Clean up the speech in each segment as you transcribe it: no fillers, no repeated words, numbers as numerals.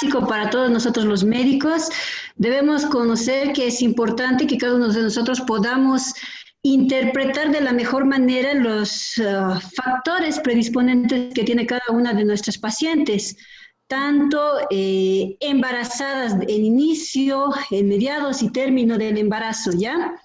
básico para todos nosotros los médicos. Debemos conocer que es importante que cada uno de nosotros podamos interpretar de la mejor manera los factores predisponentes que tiene cada una de nuestras pacientes, tanto embarazadas en inicio, en mediados y término del embarazo, ¿ya?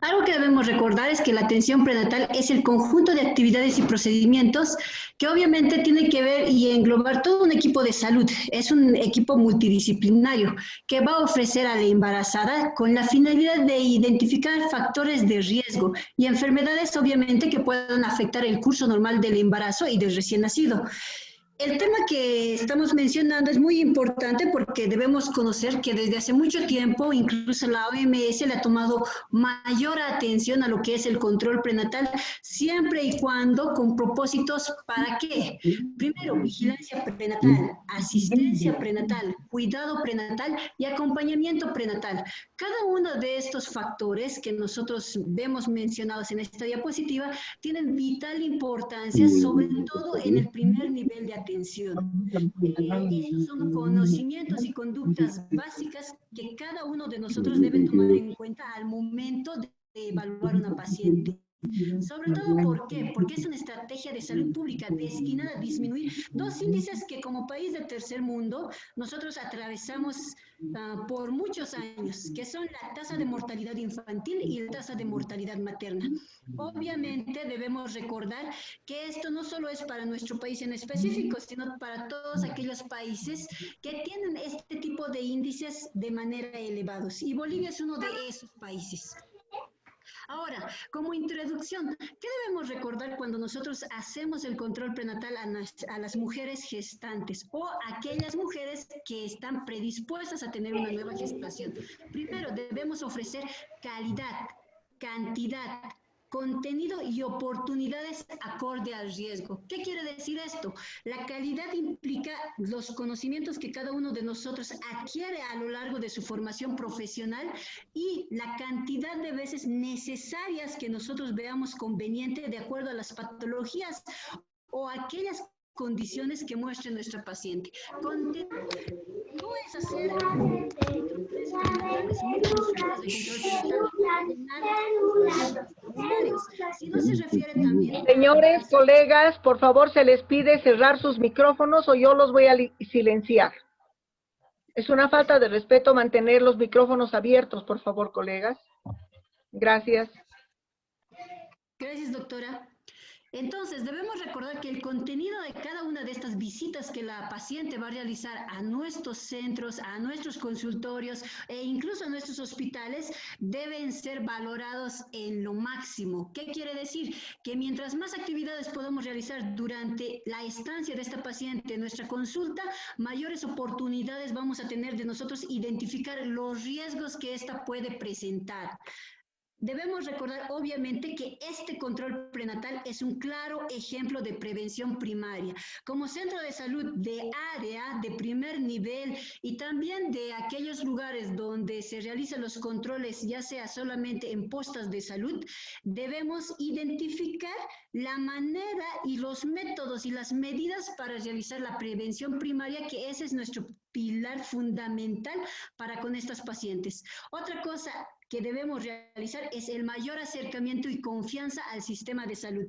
Algo que debemos recordar es que la atención prenatal es el conjunto de actividades y procedimientos que obviamente tiene que ver y englobar todo un equipo de salud. Es un equipo multidisciplinario que va a ofrecer a la embarazada con la finalidad de identificar factores de riesgo y enfermedades obviamente que puedan afectar el curso normal del embarazo y del recién nacido. El tema que estamos mencionando es muy importante porque debemos conocer que desde hace mucho tiempo, incluso la OMS le ha tomado mayor atención a lo que es el control prenatal, siempre y cuando con propósitos ¿para qué? Primero, vigilancia prenatal, asistencia prenatal, cuidado prenatal y acompañamiento prenatal. Cada uno de estos factores que nosotros vemos mencionados en esta diapositiva tienen vital importancia, sobre todo en el primer nivel de atención. Esos son conocimientos y conductas básicas que cada uno de nosotros debe tomar en cuenta al momento de evaluar a una paciente. Sobre todo, ¿por qué? Porque es una estrategia de salud pública destinada a disminuir dos índices que como país de tercer mundo nosotros atravesamos por muchos años, que son la tasa de mortalidad infantil y la tasa de mortalidad materna. Obviamente debemos recordar que esto no solo es para nuestro país en específico, sino para todos aquellos países que tienen este tipo de índices de manera elevados. Y Bolivia es uno de esos países. Ahora, como introducción, ¿qué debemos recordar cuando nosotros hacemos el control prenatal a las mujeres gestantes o a aquellas mujeres que están predispuestas a tener una nueva gestación? Primero, debemos ofrecer calidad, cantidad, contenido y oportunidades acorde al riesgo. ¿Qué quiere decir esto? La calidad implica los conocimientos que cada uno de nosotros adquiere a lo largo de su formación profesional y la cantidad de veces necesarias que nosotros veamos conveniente de acuerdo a las patologías o aquellas condiciones que muestre nuestra paciente. No es hacer controles prenatales, ni consultas de control prenatal, si no se refiere también Señores, colegas, por favor se les pide cerrar sus micrófonos o yo los voy a silenciar. Es una falta de respeto mantener los micrófonos abiertos, por favor, colegas. Gracias. Gracias, doctora. Entonces, debemos recordar que el contenido de cada una de estas visitas que la paciente va a realizar a nuestros centros, a nuestros consultorios e incluso a nuestros hospitales deben ser valorados en lo máximo. ¿Qué quiere decir? Que mientras más actividades podamos realizar durante la estancia de esta paciente en nuestra consulta, mayores oportunidades vamos a tener de nosotros identificar los riesgos que ésta puede presentar. Debemos recordar, obviamente, que este control prenatal es un claro ejemplo de prevención primaria. Como centro de salud de área, de primer nivel y también de aquellos lugares donde se realizan los controles, ya sea solamente en postas de salud, debemos identificar la manera y los métodos y las medidas para realizar la prevención primaria, que ese es nuestro pilar fundamental para con estas pacientes. Otra cosa que debemos realizar es el mayor acercamiento y confianza al sistema de salud.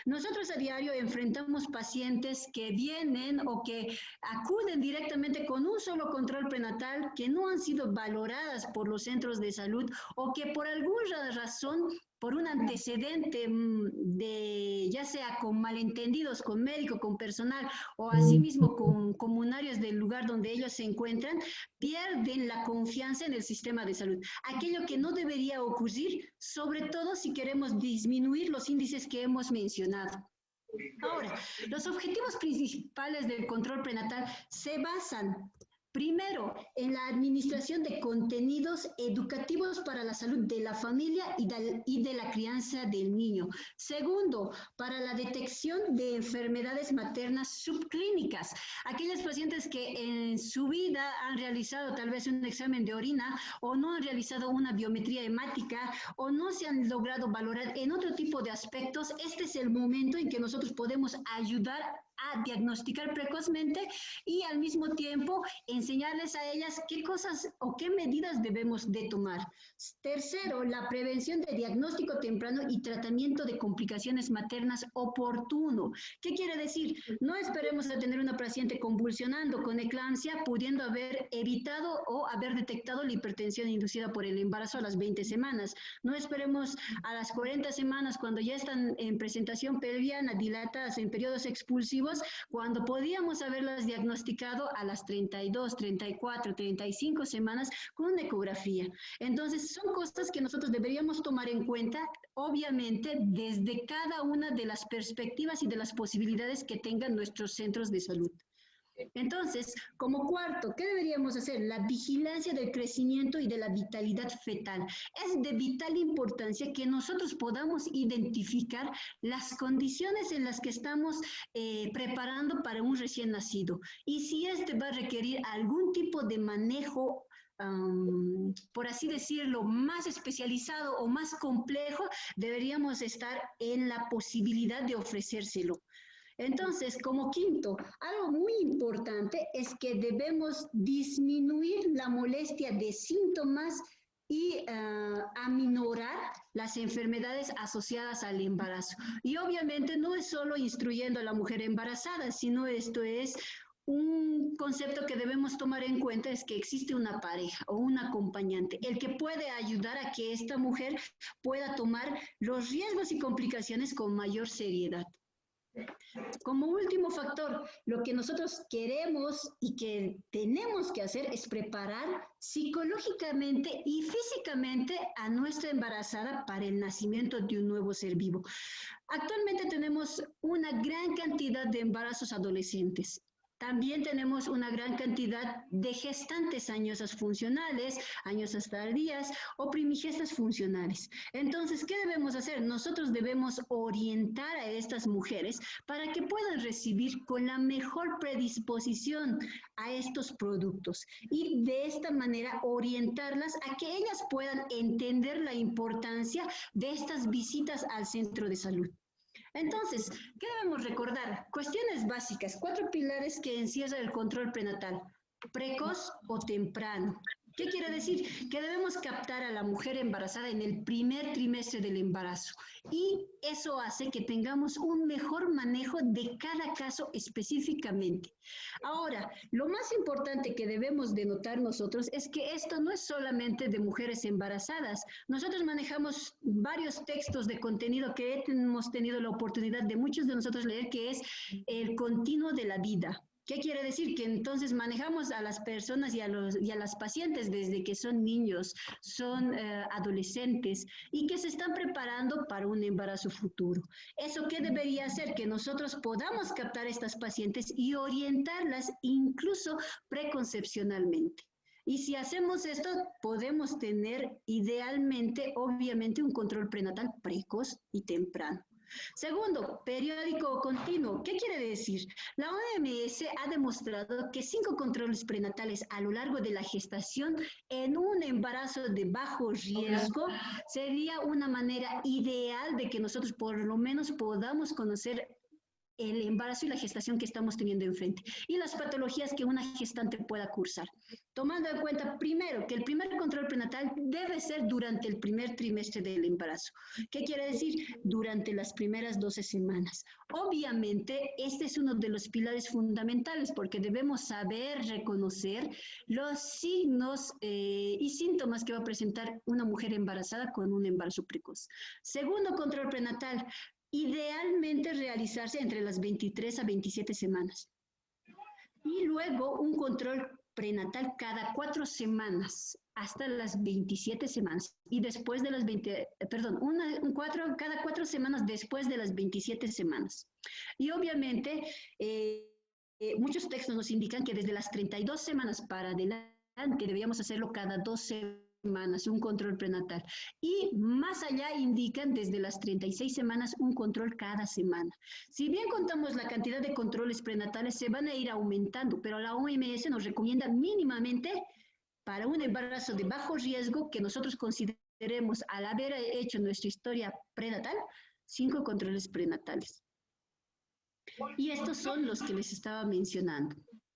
Nosotros a diario enfrentamos pacientes que vienen o que acuden directamente con un solo control prenatal, que no han sido valoradas por los centros de salud o que por alguna razón, por un antecedente de ya sea con malentendidos con médico, con personal o asimismo con comunarios del lugar donde ellos se encuentran, pierden la confianza en el sistema de salud. Aquello que no debería ocurrir, sobre todo si queremos disminuir los índices que hemos mencionado. Ahora, los objetivos principales del control prenatal se basan primero, en la administración de contenidos educativos para la salud de la familia y de la crianza del niño. Segundo, para la detección de enfermedades maternas subclínicas. Aquellas pacientes que en su vida han realizado tal vez un examen de orina o no han realizado una biometría hemática o no se han logrado valorar en otro tipo de aspectos, este es el momento en que nosotros podemos ayudar a diagnosticar precozmente y al mismo tiempo enseñarles a ellas qué cosas o qué medidas debemos de tomar. Tercero, la prevención de diagnóstico temprano y tratamiento de complicaciones maternas oportuno. ¿Qué quiere decir? No esperemos a tener una paciente convulsionando con eclampsia, pudiendo haber evitado o haber detectado la hipertensión inducida por el embarazo a las 20 semanas. No esperemos a las 40 semanas cuando ya están en presentación pelviana, dilatadas en periodos expulsivos, cuando podíamos haberlas diagnosticado a las 32, 34, 35 semanas con una ecografía. Entonces, son cosas que nosotros deberíamos tomar en cuenta, obviamente, desde cada una de las perspectivas y de las posibilidades que tengan nuestros centros de salud. Entonces, como cuarto, ¿qué deberíamos hacer? La vigilancia del crecimiento y de la vitalidad fetal. Es de vital importancia que nosotros podamos identificar las condiciones en las que estamos preparando para un recién nacido. Y si este va a requerir algún tipo de manejo, por así decirlo, más especializado o más complejo, deberíamos estar en la posibilidad de ofrecérselo. Entonces, como quinto, algo muy importante es que debemos disminuir la molestia de síntomas y aminorar las enfermedades asociadas al embarazo. Y obviamente no es solo instruyendo a la mujer embarazada, sino esto es un concepto que debemos tomar en cuenta, es que existe una pareja o un acompañante, el que puede ayudar a que esta mujer pueda tomar los riesgos y complicaciones con mayor seriedad. Como último factor, lo que nosotros queremos y que tenemos que hacer es preparar psicológicamente y físicamente a nuestra embarazada para el nacimiento de un nuevo ser vivo. Actualmente tenemos una gran cantidad de embarazos adolescentes. También tenemos una gran cantidad de gestantes añosas funcionales, añosas tardías o primigestas funcionales. Entonces, ¿qué debemos hacer? Nosotros debemos orientar a estas mujeres para que puedan recibir con la mejor predisposición a estos productos y de esta manera orientarlas a que ellas puedan entender la importancia de estas visitas al centro de salud. Entonces, ¿qué debemos recordar? Cuestiones básicas, 4 pilares que encierra el control prenatal: precoz o temprano. ¿Qué quiere decir? Que debemos captar a la mujer embarazada en el primer trimestre del embarazo y eso hace que tengamos un mejor manejo de cada caso específicamente. Ahora, lo más importante que debemos de notar nosotros es que esto no es solamente de mujeres embarazadas. Nosotros manejamos varios textos de contenido que hemos tenido la oportunidad de muchos de nosotros leer, que es el continuo de la vida. ¿Qué quiere decir? Que entonces manejamos a las personas y a las pacientes desde que son niños, son adolescentes y que se están preparando para un embarazo futuro. ¿Eso qué debería hacer? Que nosotros podamos captar a estas pacientes y orientarlas incluso preconcepcionalmente. Y si hacemos esto, podemos tener idealmente, obviamente, un control prenatal precoz y temprano. Segundo, periódico continuo. ¿Qué quiere decir? La OMS ha demostrado que 5 controles prenatales a lo largo de la gestación en un embarazo de bajo riesgo sería una manera ideal de que nosotros por lo menos podamos conocer el embarazo y la gestación que estamos teniendo enfrente y las patologías que una gestante pueda cursar. Tomando en cuenta primero que el primer control prenatal debe ser durante el primer trimestre del embarazo. ¿Qué quiere decir? Durante las primeras 12 semanas. Obviamente, este es uno de los pilares fundamentales porque debemos saber reconocer los signos y síntomas que va a presentar una mujer embarazada con un embarazo precoz. Segundo control prenatal, idealmente realizarse entre las 23 a 27 semanas. Y luego un control prenatal cada 4 semanas, hasta las 27 semanas. Y después de las cada 4 semanas después de las 27 semanas. Y obviamente, muchos textos nos indican que desde las 32 semanas para adelante deberíamos hacerlo cada 2 semanas, un control prenatal. Y más allá indican desde las 36 semanas un control cada semana. Si bien contamos la cantidad de controles prenatales, se van a ir aumentando, pero la OMS nos recomienda mínimamente para un embarazo de bajo riesgo que nosotros consideremos al haber hecho nuestra historia prenatal, 5 controles prenatales. Y estos son los que les estaba mencionando.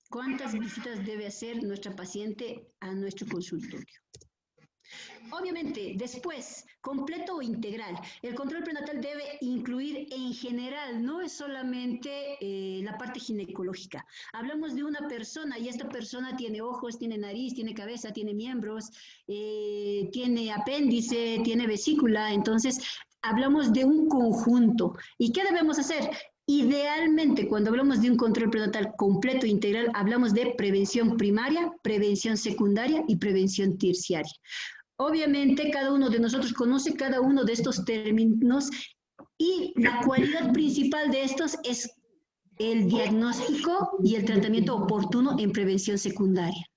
¿Cuántas visitas debe hacer nuestra paciente a nuestro consultorio? Obviamente, después, completo o integral. El control prenatal debe incluir en general, no es solamente la parte ginecológica. Hablamos de una persona y esta persona tiene ojos, tiene nariz, tiene cabeza, tiene miembros, tiene apéndice, tiene vesícula. Entonces, hablamos de un conjunto. ¿Y qué debemos hacer? Idealmente, cuando hablamos de un control prenatal completo e integral, hablamos de prevención primaria, prevención secundaria y prevención terciaria. Obviamente, cada uno de nosotros conoce cada uno de estos términos y la cualidad principal de estos es el diagnóstico y el tratamiento oportuno en prevención secundaria.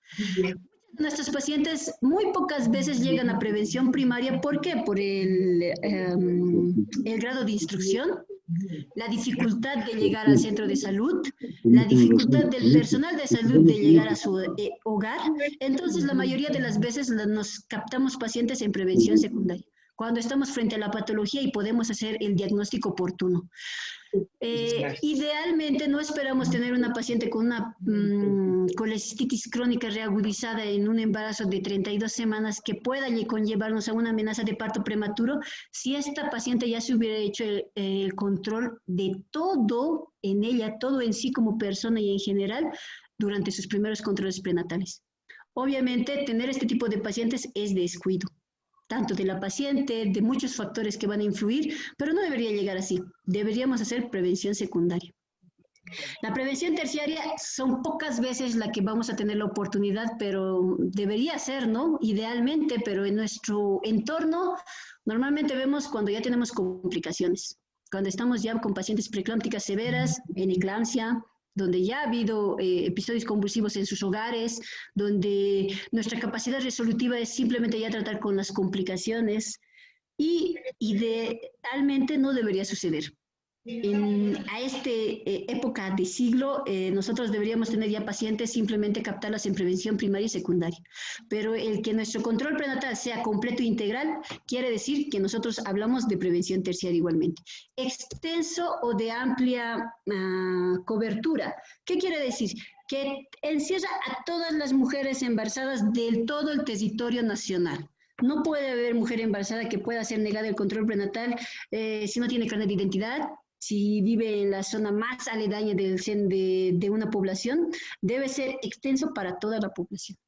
Nuestros pacientes muy pocas veces llegan a prevención primaria. ¿Por qué? Por el grado de instrucción, la dificultad de llegar al centro de salud, la dificultad del personal de salud de llegar a su hogar. Entonces, la mayoría de las veces nos captamos pacientes en prevención secundaria, cuando estamos frente a la patología y podemos hacer el diagnóstico oportuno. Idealmente no esperamos tener una paciente con una colecistitis crónica reagudizada en un embarazo de 32 semanas que pueda conllevarnos a una amenaza de parto prematuro si esta paciente ya se hubiera hecho el control de todo en ella, todo en sí como persona y en general durante sus primeros controles prenatales. Obviamente tener este tipo de pacientes es descuido, tanto de la paciente, de muchos factores que van a influir, pero no debería llegar así. Deberíamos hacer prevención secundaria. La prevención terciaria son pocas veces la que vamos a tener la oportunidad, pero debería ser, ¿no? Idealmente, pero en nuestro entorno normalmente vemos cuando ya tenemos complicaciones, cuando estamos ya con pacientes preeclámpticas severas, en eclampsia, donde ya ha habido episodios convulsivos en sus hogares, donde nuestra capacidad resolutiva es simplemente ya tratar con las complicaciones y idealmente no debería suceder. A esta época de siglo, nosotros deberíamos tener ya pacientes, simplemente captarlas en prevención primaria y secundaria. Pero el que nuestro control prenatal sea completo e integral, quiere decir que nosotros hablamos de prevención terciaria igualmente. Extenso o de amplia cobertura. ¿Qué quiere decir? Que encierra a todas las mujeres embarazadas del todo el territorio nacional. No puede haber mujer embarazada que pueda ser negada el control prenatal si no tiene carnet de identidad, si vive en la zona más aledaña de una población, debe ser extenso para toda la población.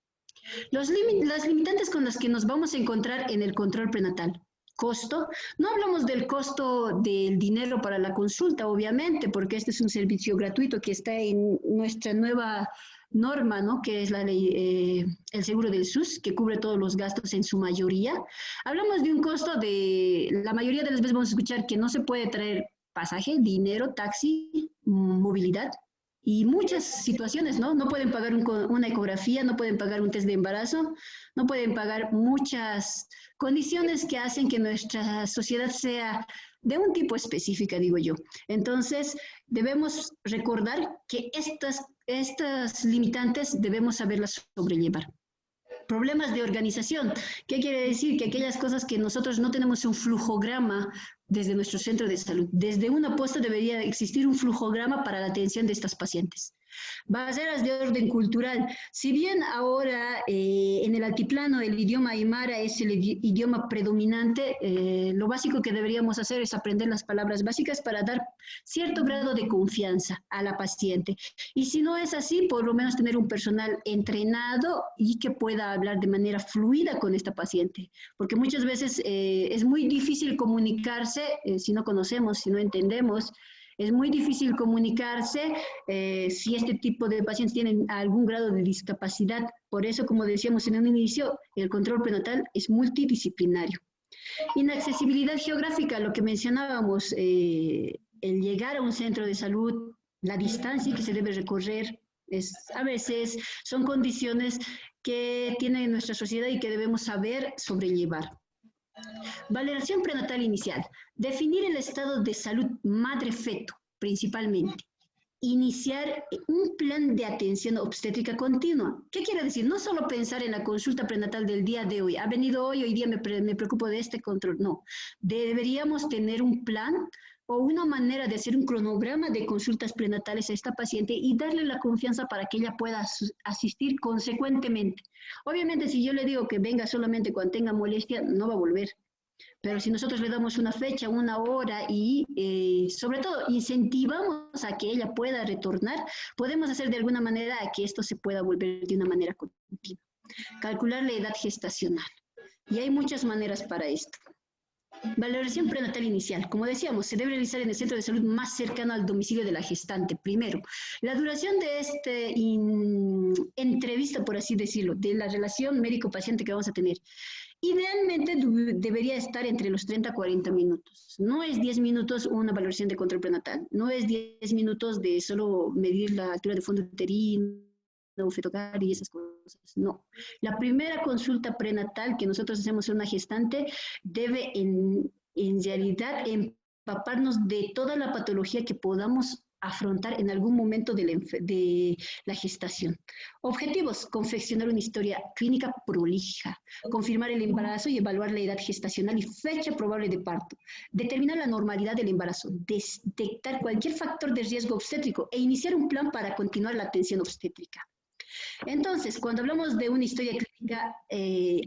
Las limitantes con las que nos vamos a encontrar en el control prenatal. Costo. No hablamos del costo del dinero para la consulta, obviamente, porque este es un servicio gratuito que está en nuestra nueva norma, ¿no? Que es la ley, el seguro del SUS, que cubre todos los gastos en su mayoría. Hablamos de un costo de, la mayoría de las veces vamos a escuchar que no se puede traer pasaje, dinero, taxi, movilidad y muchas situaciones, ¿no? No pueden pagar una ecografía, no pueden pagar un test de embarazo, no pueden pagar muchas condiciones que hacen que nuestra sociedad sea de un tipo específica, digo yo. Entonces, debemos recordar que estas limitantes debemos saberlas sobrellevar. Problemas de organización. ¿Qué quiere decir? Que aquellas cosas que nosotros no tenemos un flujograma desde nuestro centro de salud. Desde una posta debería existir un flujograma para la atención de estas pacientes. Barreras de orden cultural. Si bien ahora en el altiplano el idioma aymara es el idioma predominante, lo básico que deberíamos hacer es aprender las palabras básicas para dar cierto grado de confianza a la paciente. Y si no es así, por lo menos tener un personal entrenado y que pueda hablar de manera fluida con esta paciente. Porque muchas veces es muy difícil comunicarse si no conocemos, si no entendemos. Es muy difícil comunicarse si este tipo de pacientes tienen algún grado de discapacidad. Por eso, como decíamos en un inicio, el control prenatal es multidisciplinario. Inaccesibilidad geográfica, lo que mencionábamos, el llegar a un centro de salud, la distancia que se debe recorrer, a veces son condiciones que tiene nuestra sociedad y que debemos saber sobrellevar. Valoración prenatal inicial. Definir el estado de salud madre-feto, principalmente. Iniciar un plan de atención obstétrica continua. ¿Qué quiere decir? No solo pensar en la consulta prenatal del día de hoy. Ha venido hoy día me preocupo de este control. No. Deberíamos tener un plan o una manera de hacer un cronograma de consultas prenatales a esta paciente y darle la confianza para que ella pueda asistir consecuentemente. Obviamente, si yo le digo que venga solamente cuando tenga molestia, no va a volver. Pero si nosotros le damos una fecha, una hora y sobre todo incentivamos a que ella pueda retornar, podemos hacer de alguna manera a que esto se pueda volver de una manera continua. Calcular la edad gestacional. Y hay muchas maneras para esto. Valoración prenatal inicial. Como decíamos, se debe realizar en el centro de salud más cercano al domicilio de la gestante. Primero, la duración de esta entrevista, por así decirlo, de la relación médico-paciente que vamos a tener. Idealmente debería estar entre los 30 a 40 minutos. No es 10 minutos una valoración de control prenatal. No es 10 minutos de solo medir la altura de fondo uterino, fetocar y esas cosas. No. La primera consulta prenatal que nosotros hacemos a una gestante debe en realidad empaparnos de toda la patología que podamos afrontar en algún momento de la gestación. Objetivos: confeccionar una historia clínica prolija, confirmar el embarazo y evaluar la edad gestacional y fecha probable de parto, determinar la normalidad del embarazo, detectar cualquier factor de riesgo obstétrico e iniciar un plan para continuar la atención obstétrica. Entonces, cuando hablamos de una historia clínica,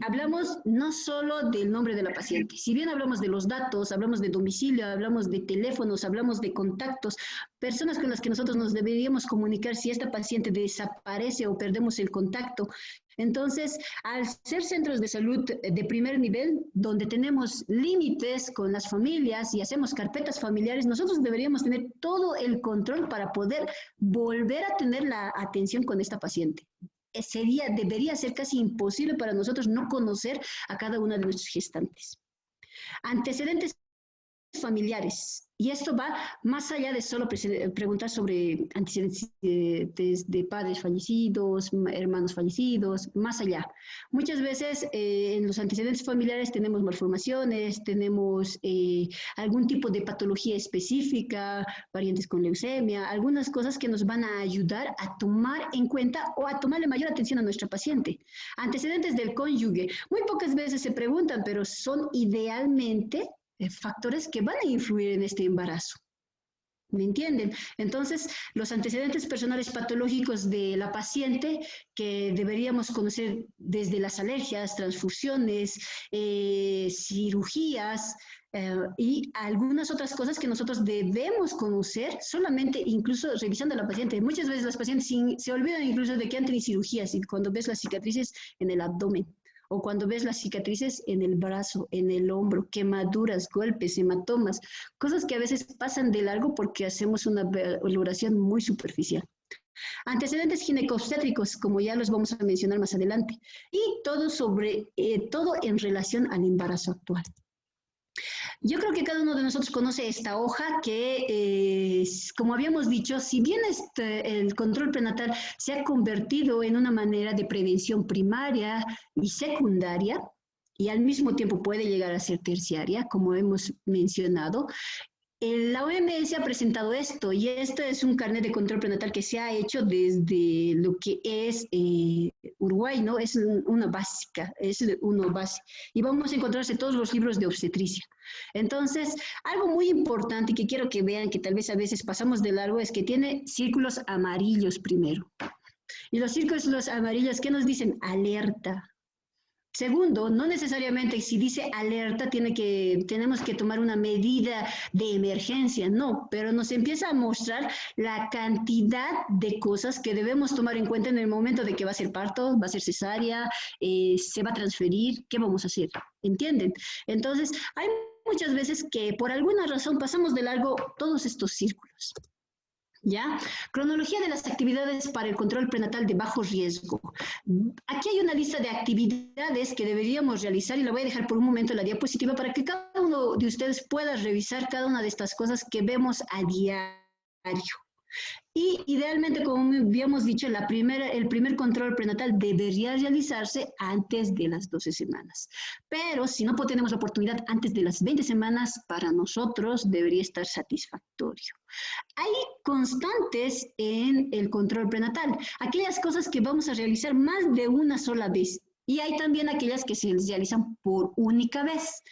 hablamos no solo del nombre de la paciente. Si bien hablamos de los datos, hablamos de domicilio, hablamos de teléfonos, hablamos de contactos, personas con las que nosotros nos deberíamos comunicar si esta paciente desaparece o perdemos el contacto. Entonces, al ser centros de salud de primer nivel, donde tenemos límites con las familias y hacemos carpetas familiares, nosotros deberíamos tener todo el control para poder volver a tener la atención con esta paciente. Debería ser casi imposible para nosotros no conocer a cada una de nuestros gestantes. Antecedentes familiares. Y esto va más allá de solo preguntar sobre antecedentes de padres fallecidos, hermanos fallecidos, más allá. Muchas veces en los antecedentes familiares tenemos malformaciones, tenemos algún tipo de patología específica, parientes con leucemia, algunas cosas que nos van a ayudar a tomar en cuenta o a tomarle mayor atención a nuestra paciente. Antecedentes del cónyuge. Muy pocas veces se preguntan, pero son idealmente factores que van a influir en este embarazo. ¿Me entienden? Entonces, los antecedentes personales patológicos de la paciente que deberíamos conocer desde las alergias, transfusiones, cirugías y algunas otras cosas que nosotros debemos conocer solamente incluso revisando a la paciente. Muchas veces las pacientes se olvidan incluso de que han tenido cirugías y cuando ves las cicatrices en el abdomen, o cuando ves las cicatrices en el brazo, en el hombro, quemaduras, golpes, hematomas, cosas que a veces pasan de largo porque hacemos una valoración muy superficial. Antecedentes ginecobstétricos, como ya los vamos a mencionar más adelante, y todo en relación al embarazo actual. Yo creo que cada uno de nosotros conoce esta hoja que, como habíamos dicho, si bien el control prenatal se ha convertido en una manera de prevención primaria y secundaria, y al mismo tiempo puede llegar a ser terciaria, como hemos mencionado, la OMS ha presentado esto, y esto es un carnet de control prenatal que se ha hecho desde lo que es Uruguay, ¿no? Es una básica, es uno base. Y vamos a encontrarse todos los libros de obstetricia. Entonces, algo muy importante que quiero que vean, que tal vez a veces pasamos de largo, es que tiene círculos amarillos primero. Y los círculos amarillos, ¿qué nos dicen? Alerta. Segundo, no necesariamente si dice alerta tenemos que tomar una medida de emergencia, no, pero nos empieza a mostrar la cantidad de cosas que debemos tomar en cuenta en el momento de que va a ser parto, va a ser cesárea, se va a transferir, ¿qué vamos a hacer? ¿Entienden? Entonces, hay muchas veces que por alguna razón pasamos de largo todos estos círculos. ¿Ya? Cronología de las actividades para el control prenatal de bajo riesgo. Aquí hay una lista de actividades que deberíamos realizar y la voy a dejar por un momento en la diapositiva para que cada uno de ustedes pueda revisar cada una de estas cosas que vemos a diario. Y idealmente, como habíamos dicho, el primer control prenatal debería realizarse antes de las 12 semanas. Pero si no tenemos la oportunidad antes de las 20 semanas, para nosotros debería estar satisfactorio. Hay constantes en el control prenatal, aquellas cosas que vamos a realizar más de una sola vez. Y hay también aquellas que se realizan por única vez.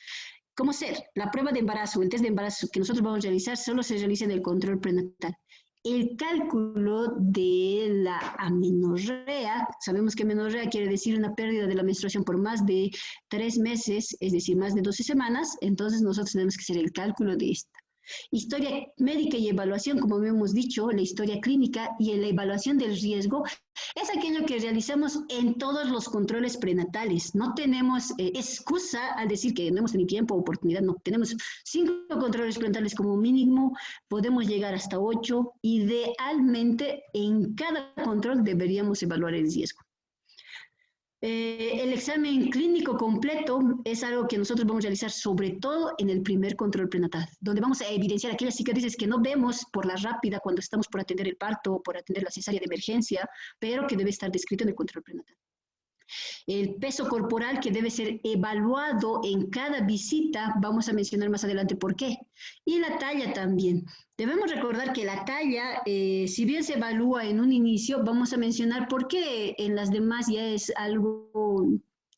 como ser la prueba de embarazo, el test de embarazo que nosotros vamos a realizar, solo se realiza en el control prenatal. El cálculo de la amenorrea, sabemos que amenorrea quiere decir una pérdida de la menstruación por más de 3 meses, es decir, más de 12 semanas, entonces nosotros tenemos que hacer el cálculo de esta. Historia médica y evaluación, como hemos dicho, la historia clínica y la evaluación del riesgo es aquello que realizamos en todos los controles prenatales. No tenemos excusa al decir que no hemos tenido tiempo o oportunidad, no. Tenemos 5 controles prenatales como mínimo, podemos llegar hasta 8. Idealmente, en cada control deberíamos evaluar el riesgo. El examen clínico completo es algo que nosotros vamos a realizar sobre todo en el primer control prenatal, donde vamos a evidenciar aquellas cicatrices que no vemos por la rápida cuando estamos por atender el parto o por atender la cesárea de emergencia, pero que debe estar descrito en el control prenatal. El peso corporal que debe ser evaluado en cada visita, vamos a mencionar más adelante por qué. Y la talla también. Debemos recordar que la talla, si bien se evalúa en un inicio, vamos a mencionar por qué en las demás ya es algo,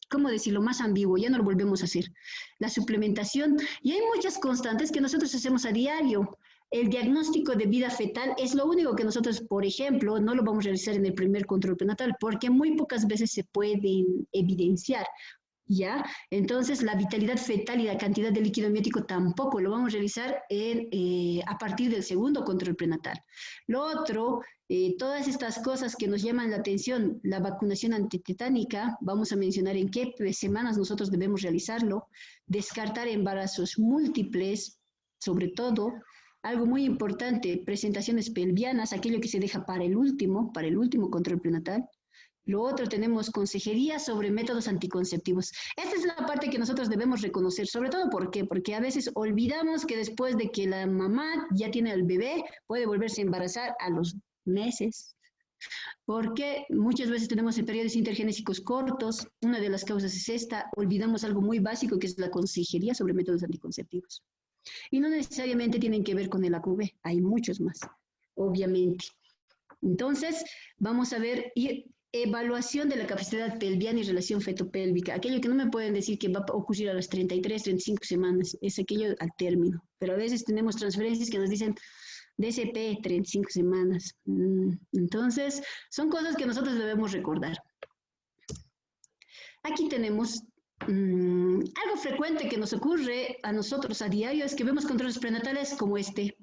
¿cómo decirlo?, más ambiguo, ya no lo volvemos a hacer. La suplementación, y hay muchas constantes que nosotros hacemos a diario. El diagnóstico de vida fetal es lo único que nosotros, por ejemplo, no lo vamos a realizar en el primer control prenatal porque muy pocas veces se pueden evidenciar, ¿ya? Entonces, la vitalidad fetal y la cantidad de líquido amniótico tampoco lo vamos a realizar a partir del segundo control prenatal. Lo otro, todas estas cosas que nos llaman la atención, la vacunación antitetánica, vamos a mencionar en qué semanas nosotros debemos realizarlo, descartar embarazos múltiples, sobre todo. Algo muy importante, presentaciones pelvianas, aquello que se deja para el último control prenatal. Lo otro, tenemos consejería sobre métodos anticonceptivos. Esta es la parte que nosotros debemos reconocer, sobre todo ¿por qué? Porque a veces olvidamos que después de que la mamá ya tiene al bebé, puede volverse a embarazar a los meses. Porque muchas veces tenemos periodos intergenésicos cortos, una de las causas es esta, olvidamos algo muy básico que es la consejería sobre métodos anticonceptivos. Y no necesariamente tienen que ver con el AQV, hay muchos más, obviamente. Entonces, vamos a ver evaluación de la capacidad pelviana y relación fetopélvica. Aquello que no me pueden decir que va a ocurrir a las 33, 35 semanas, es aquello al término. Pero a veces tenemos transferencias que nos dicen DCP, 35 semanas. Entonces, son cosas que nosotros debemos recordar. Aquí tenemos algo frecuente que nos ocurre a nosotros a diario es que vemos controles prenatales como este.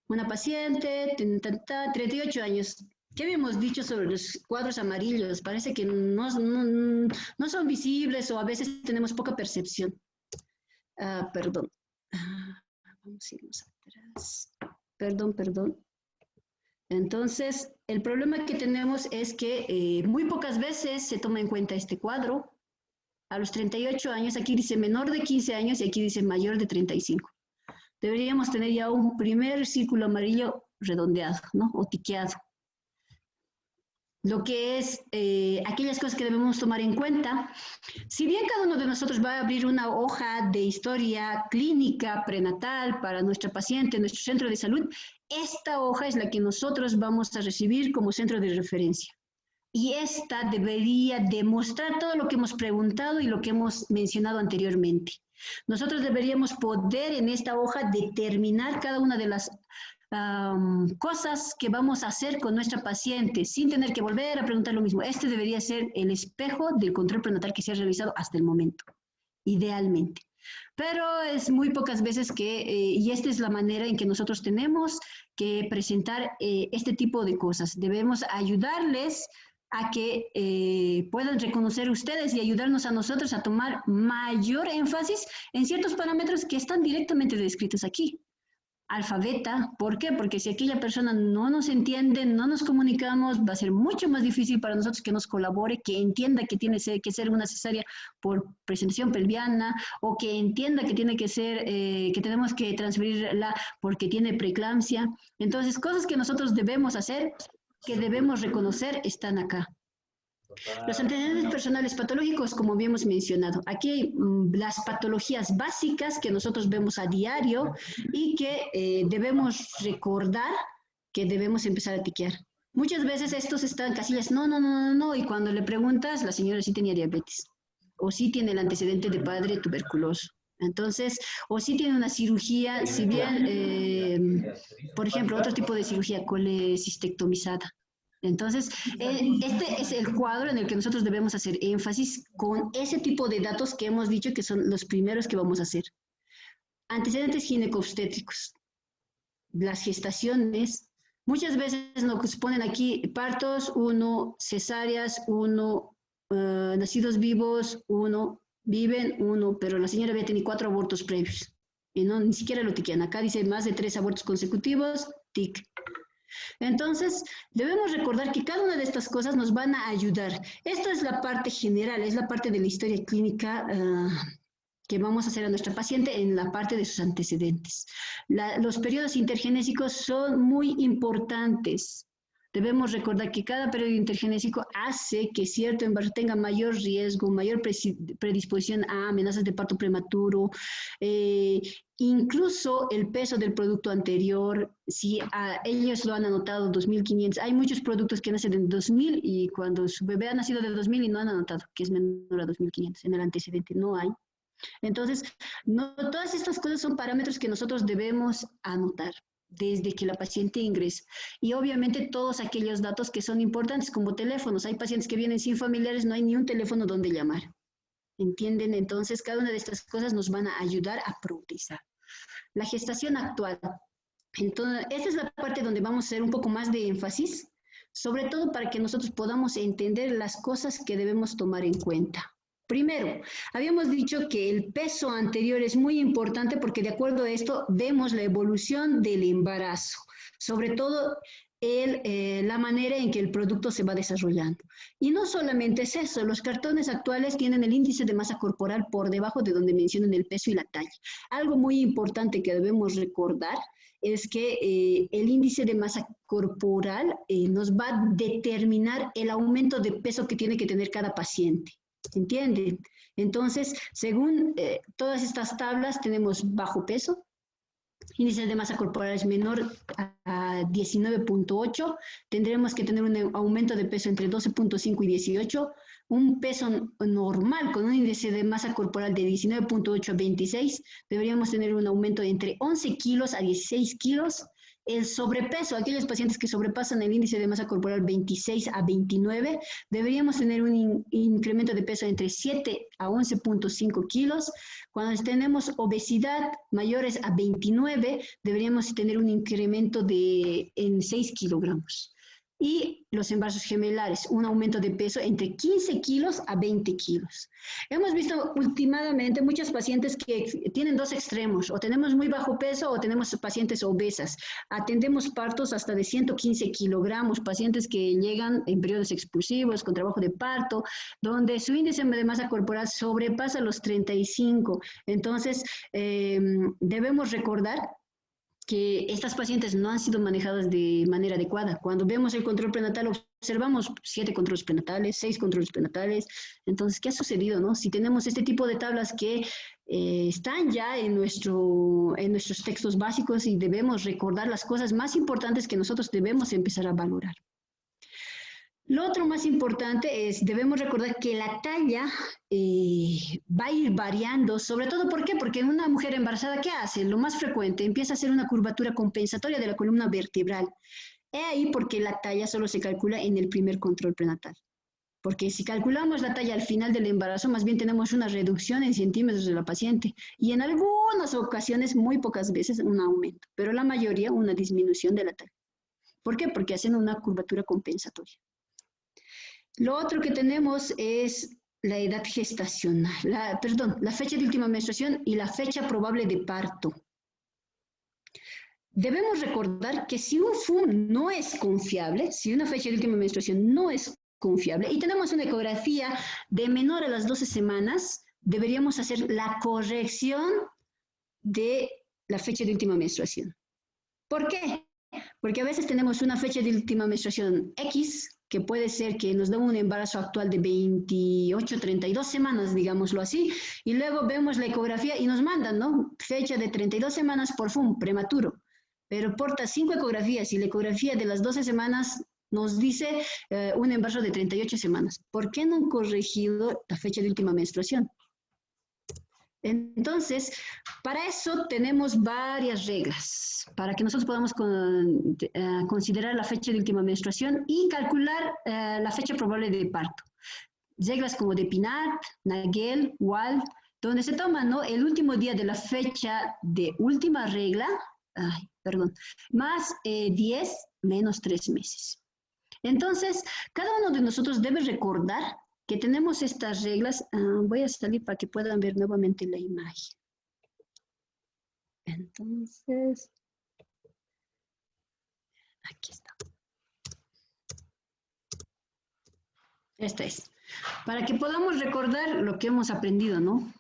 Una paciente, 38 años. ¿Qué habíamos dicho sobre los cuadros amarillos? Parece que no son visibles o a veces tenemos poca percepción. Perdón. Vamos a irnos atrás. Perdón. Entonces, el problema que tenemos es que muy pocas veces se toma en cuenta este cuadro. A los 38 años, aquí dice menor de 15 años y aquí dice mayor de 35. Deberíamos tener ya un primer círculo amarillo redondeado, ¿no? O tiqueado. Lo que es aquellas cosas que debemos tomar en cuenta. Si bien cada uno de nosotros va a abrir una hoja de historia clínica prenatal para nuestra paciente, nuestro centro de salud, esta hoja es la que nosotros vamos a recibir como centro de referencia. Y esta debería demostrar todo lo que hemos preguntado y lo que hemos mencionado anteriormente. Nosotros deberíamos poder en esta hoja determinar cada una de las cosas que vamos a hacer con nuestra paciente sin tener que volver a preguntar lo mismo. Este debería ser el espejo del control prenatal que se ha realizado hasta el momento, idealmente. Pero es muy pocas veces que, y esta es la manera en que nosotros tenemos que presentar este tipo de cosas. Debemos ayudarles a que puedan reconocer ustedes y ayudarnos a nosotros a tomar mayor énfasis en ciertos parámetros que están directamente descritos aquí. Alfa, beta, ¿por qué? Porque si aquella persona no nos entiende, no nos comunicamos, va a ser mucho más difícil para nosotros que nos colabore, que entienda que tiene que ser una cesárea por presentación pelviana, o que entienda que tiene que ser, que tenemos que transferirla porque tiene preeclampsia. Entonces, cosas que nosotros debemos hacer, que debemos reconocer, están acá. Los antecedentes personales patológicos, como habíamos mencionado. Aquí hay las patologías básicas que nosotros vemos a diario y que debemos recordar que debemos empezar a tiquear. Muchas veces estos están casillas, no, y cuando le preguntas, la señora sí tenía diabetes o sí tiene el antecedente de padre tuberculoso. Entonces, o si tiene una cirugía, si bien, por ejemplo, otro tipo de cirugía, colecistectomizada. Entonces, este es el cuadro en el que nosotros debemos hacer énfasis con ese tipo de datos que hemos dicho que son los primeros que vamos a hacer. Antecedentes ginecobstétricos, las gestaciones, muchas veces nos ponen aquí partos, 1, cesáreas, 1, nacidos vivos, 1, viven, 1, pero la señora había tenido 4 abortos previos. Y no, ni siquiera lo tiquean. Acá dice más de 3 abortos consecutivos, tic. Entonces, debemos recordar que cada una de estas cosas nos van a ayudar. Esta es la parte general, es la parte de la historia clínica que vamos a hacer a nuestra paciente en la parte de sus antecedentes. Los periodos intergenésicos son muy importantes. Debemos recordar que cada periodo intergenésico hace que cierto embarazo tenga mayor riesgo, mayor predisposición a amenazas de parto prematuro, incluso el peso del producto anterior, si ellos lo han anotado 2.500, hay muchos productos que nacen en 2.000 y cuando su bebé ha nacido de 2.000 y no han anotado que es menor a 2.500, en el antecedente no hay. Entonces, no, todas estas cosas son parámetros que nosotros debemos anotar desde que la paciente ingresa. Y obviamente todos aquellos datos que son importantes, como teléfonos. Hay pacientes que vienen sin familiares, no hay ni un teléfono donde llamar. ¿Entienden? Entonces, cada una de estas cosas nos van a ayudar a priorizar. La gestación actual. Entonces, esta es la parte donde vamos a hacer un poco más de énfasis, sobre todo para que nosotros podamos entender las cosas que debemos tomar en cuenta. Primero, habíamos dicho que el peso anterior es muy importante porque de acuerdo a esto vemos la evolución del embarazo, sobre todo la manera en que el producto se va desarrollando. Y no solamente es eso, los cartones actuales tienen el índice de masa corporal por debajo de donde mencionan el peso y la talla. Algo muy importante que debemos recordar es que el índice de masa corporal nos va a determinar el aumento de peso que tiene que tener cada paciente. ¿Entienden? Entonces, según todas estas tablas, tenemos bajo peso, índice de masa corporal es menor a 19.8, tendremos que tener un aumento de peso entre 12.5 y 18, un peso normal con un índice de masa corporal de 19.8 a 26, deberíamos tener un aumento de entre 11 kilos a 16 kilos, el sobrepeso, aquellos pacientes que sobrepasan el índice de masa corporal 26 a 29, deberíamos tener un incremento de peso entre 7 a 11.5 kilos. Cuando tenemos obesidad mayores a 29, deberíamos tener un incremento en 6 kilogramos. Y los embarazos gemelares, un aumento de peso entre 15 kilos a 20 kilos. Hemos visto últimamente muchos pacientes que tienen dos extremos, o tenemos muy bajo peso o tenemos pacientes obesas. Atendemos partos hasta de 115 kilogramos, pacientes que llegan en periodos expulsivos, con trabajo de parto, donde su índice de masa corporal sobrepasa los 35. Entonces, debemos recordar que estas pacientes no han sido manejadas de manera adecuada. Cuando vemos el control prenatal, observamos 7 controles prenatales, 6 controles prenatales. Entonces, ¿qué ha sucedido, no? Si tenemos este tipo de tablas que están ya en nuestros textos básicos y debemos recordar las cosas más importantes que nosotros debemos empezar a valorar. Lo otro más importante es, debemos recordar que la talla va a ir variando, sobre todo, ¿por qué? Porque una mujer embarazada, ¿qué hace? Lo más frecuente, empieza a hacer una curvatura compensatoria de la columna vertebral. He ahí porque la talla solo se calcula en el primer control prenatal. Porque si calculamos la talla al final del embarazo, más bien tenemos una reducción en centímetros de la paciente y en algunas ocasiones, muy pocas veces, un aumento, pero la mayoría una disminución de la talla. ¿Por qué? Porque hacen una curvatura compensatoria. Lo otro que tenemos es la edad gestacional, la fecha de última menstruación y la fecha probable de parto. Debemos recordar que si un FUM no es confiable, si una fecha de última menstruación no es confiable y tenemos una ecografía de menor a las 12 semanas, deberíamos hacer la corrección de la fecha de última menstruación. ¿Por qué? Porque a veces tenemos una fecha de última menstruación X, que puede ser que nos dé un embarazo actual de 28, 32 semanas, digámoslo así, y luego vemos la ecografía y nos mandan, ¿no? Fecha de 32 semanas por FUM, prematuro, pero porta 5 ecografías y la ecografía de las 12 semanas nos dice un embarazo de 38 semanas. ¿Por qué no han corregido la fecha de última menstruación? Entonces, para eso tenemos varias reglas, para que nosotros podamos considerar la fecha de última menstruación y calcular la fecha probable de parto. Reglas como de Pinat, Nagel, Wald, donde se toma, ¿no?, el último día de la fecha de última regla, más 10 menos 3 meses. Entonces, cada uno de nosotros debe recordar que tenemos estas reglas. Voy a salir para que puedan ver nuevamente la imagen. Entonces, aquí está. Esta es. Para que podamos recordar lo que hemos aprendido, ¿no?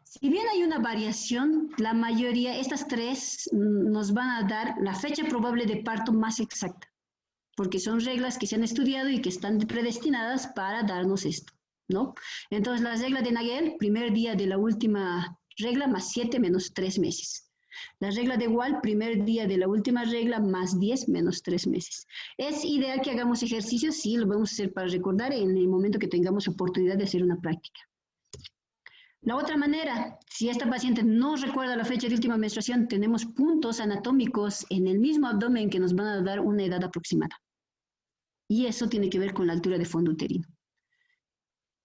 Si bien hay una variación, la mayoría, estas tres, nos van a dar la fecha probable de parto más exacta, porque son reglas que se han estudiado y que están predestinadas para darnos esto, ¿no? Entonces, la regla de Nagel, primer día de la última regla, más 7 menos 3 meses. La regla de Wald, primer día de la última regla, más 10 menos 3 meses. Es ideal que hagamos ejercicios, sí, lo vamos a hacer para recordar en el momento que tengamos oportunidad de hacer una práctica. La otra manera, si esta paciente no recuerda la fecha de última menstruación, tenemos puntos anatómicos en el mismo abdomen que nos van a dar una edad aproximada. Y eso tiene que ver con la altura de fondo uterino.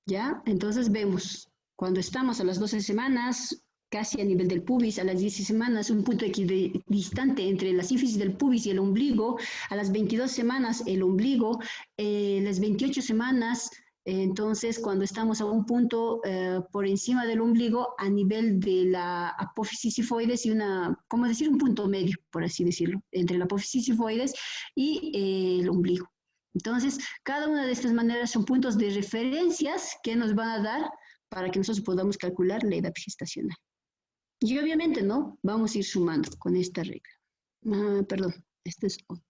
¿Ya? Entonces vemos, cuando estamos a las 12 semanas, casi a nivel del pubis, a las 10 semanas, un punto equidistante entre la sínfisis del pubis y el ombligo, a las 22 semanas el ombligo, las 28 semanas, entonces cuando estamos a un punto por encima del ombligo, a nivel de la apófisis sifoides y como decir, un punto medio, por así decirlo, entre la apófisis sifoides y el ombligo. Entonces, cada una de estas maneras son puntos de referencias que nos van a dar para que nosotros podamos calcular la edad gestacional. Y obviamente, ¿no?, vamos a ir sumando con esta regla. Esta es otra.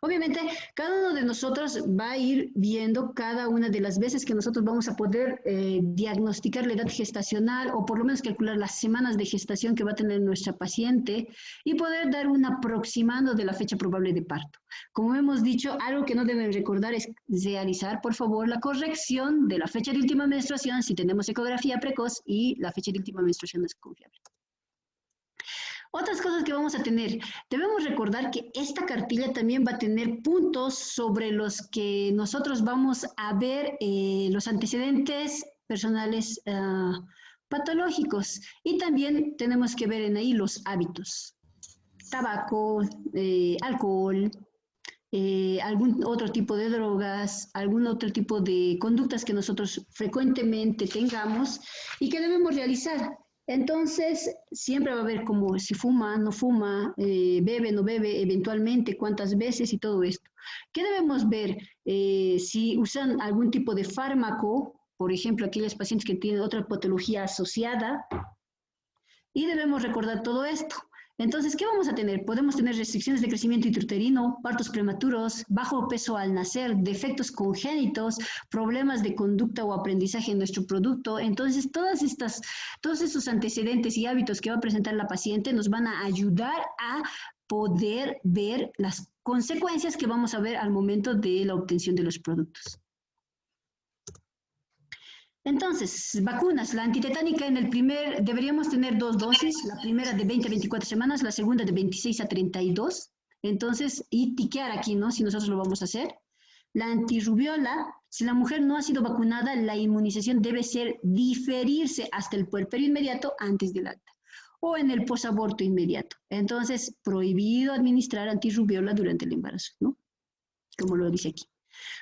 Obviamente, cada uno de nosotros va a ir viendo cada una de las veces que nosotros vamos a poder diagnosticar la edad gestacional o por lo menos calcular las semanas de gestación que va a tener nuestra paciente y poder dar un aproximado de la fecha probable de parto. Como hemos dicho, algo que no deben recordar es realizar, por favor, la corrección de la fecha de última menstruación si tenemos ecografía precoz y la fecha de última menstruación no es confiable. Otras cosas que vamos a tener, debemos recordar que esta cartilla también va a tener puntos sobre los que nosotros vamos a ver los antecedentes personales patológicos y también tenemos que ver en ahí los hábitos, tabaco, alcohol, algún otro tipo de drogas, algún otro tipo de conductas que nosotros frecuentemente tengamos y que debemos realizar. Entonces, siempre va a haber como si fuma, no fuma, bebe, no bebe, eventualmente, cuántas veces y todo esto. ¿Qué debemos ver? Si usan algún tipo de fármaco, por ejemplo, aquellos pacientes que tienen otra patología asociada, y debemos recordar todo esto. Entonces, ¿qué vamos a tener? Podemos tener restricciones de crecimiento intrauterino, partos prematuros, bajo peso al nacer, defectos congénitos, problemas de conducta o aprendizaje en nuestro producto. Entonces, todos esos antecedentes y hábitos que va a presentar la paciente nos van a ayudar a poder ver las consecuencias que vamos a ver al momento de la obtención de los productos. Entonces, vacunas, la antitetánica deberíamos tener 2 dosis, la primera de 20 a 24 semanas, la segunda de 26 a 32, entonces, y tiquear aquí, ¿no?, si nosotros lo vamos a hacer. La antirrubiola, si la mujer no ha sido vacunada, la inmunización debe diferirse hasta el puerperio inmediato antes del alta, o en el posaborto inmediato. Entonces, prohibido administrar antirrubiola durante el embarazo, ¿no?, como lo dice aquí.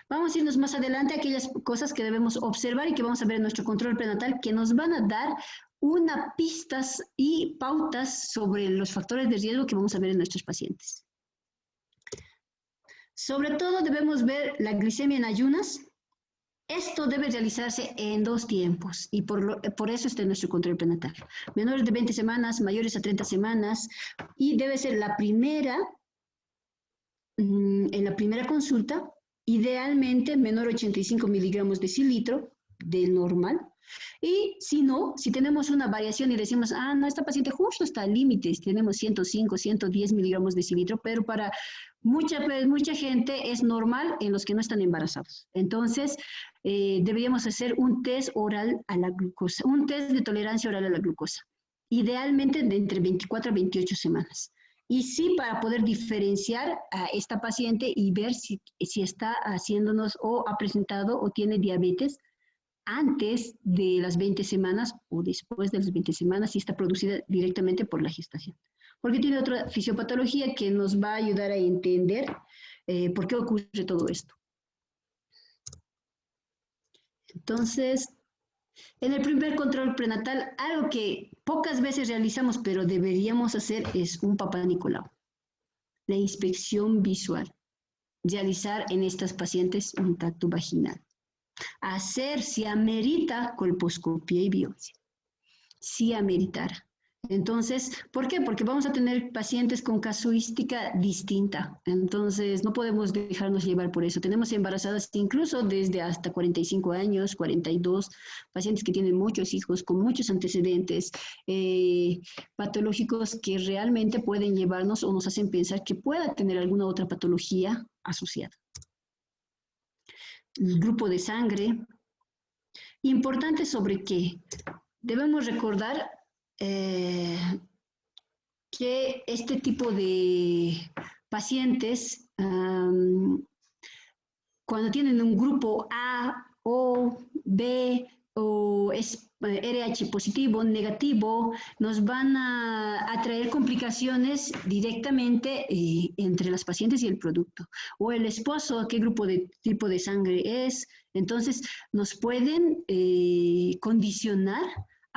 Vamos a irnos más adelante a aquellas cosas que debemos observar y que vamos a ver en nuestro control prenatal que nos van a dar unas pistas y pautas sobre los factores de riesgo que vamos a ver en nuestros pacientes. Sobre todo debemos ver la glicemia en ayunas. Esto debe realizarse en 2 tiempos y por eso está en nuestro control prenatal. Menores de 20 semanas, mayores a 30 semanas y debe ser la primera, en la primera consulta. Idealmente menor a 85 miligramos de cilitro del normal. Y si no, si tenemos una variación y decimos, no, esta paciente justo está al límite, tenemos 105, 110 miligramos de cilitro, pero para mucha gente es normal en los que no están embarazados. Entonces, deberíamos hacer un test oral a la glucosa, un test de tolerancia oral a la glucosa, idealmente de entre 24 a 28 semanas. Y sí, para poder diferenciar a esta paciente y ver si está haciéndonos o ha presentado o tiene diabetes antes de las 20 semanas o después de las 20 semanas, si está producida directamente por la gestación. Porque tiene otra fisiopatología que nos va a ayudar a entender por qué ocurre todo esto. Entonces, en el primer control prenatal, algo que pocas veces realizamos, pero deberíamos hacer, es un Papá Nicolau. La inspección visual. Realizar en estas pacientes un tacto vaginal. Hacer, si amerita, colposcopía y biopsia. Si ameritara. Entonces, ¿por qué? Porque vamos a tener pacientes con casuística distinta. Entonces, no podemos dejarnos llevar por eso. Tenemos embarazadas incluso desde hasta 45 años, 42, pacientes que tienen muchos hijos, con muchos antecedentes patológicos que realmente pueden llevarnos o nos hacen pensar que pueda tener alguna otra patología asociada. El grupo de sangre. Importante sobre qué. Debemos recordar que este tipo de pacientes, cuando tienen un grupo A, O, B, o es RH positivo, negativo, nos van a traer complicaciones directamente entre las pacientes y el producto. O el esposo, qué tipo de sangre es. Entonces, nos pueden condicionar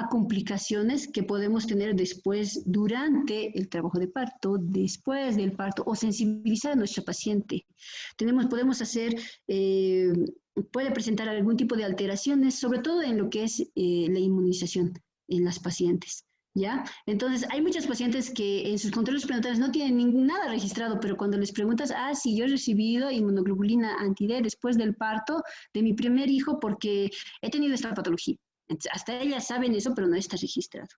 a complicaciones que podemos tener después, durante el trabajo de parto, después del parto, o sensibilizar a nuestra paciente. Podemos hacer, puede presentar algún tipo de alteraciones, sobre todo en lo que es la inmunización en las pacientes, ¿ya? Entonces, hay muchas pacientes que en sus controles prenatales no tienen nada registrado, pero cuando les preguntas, sí, yo he recibido inmunoglobulina anti-D después del parto de mi primer hijo porque he tenido esta patología. Entonces, hasta ellas saben eso, pero no está registrado.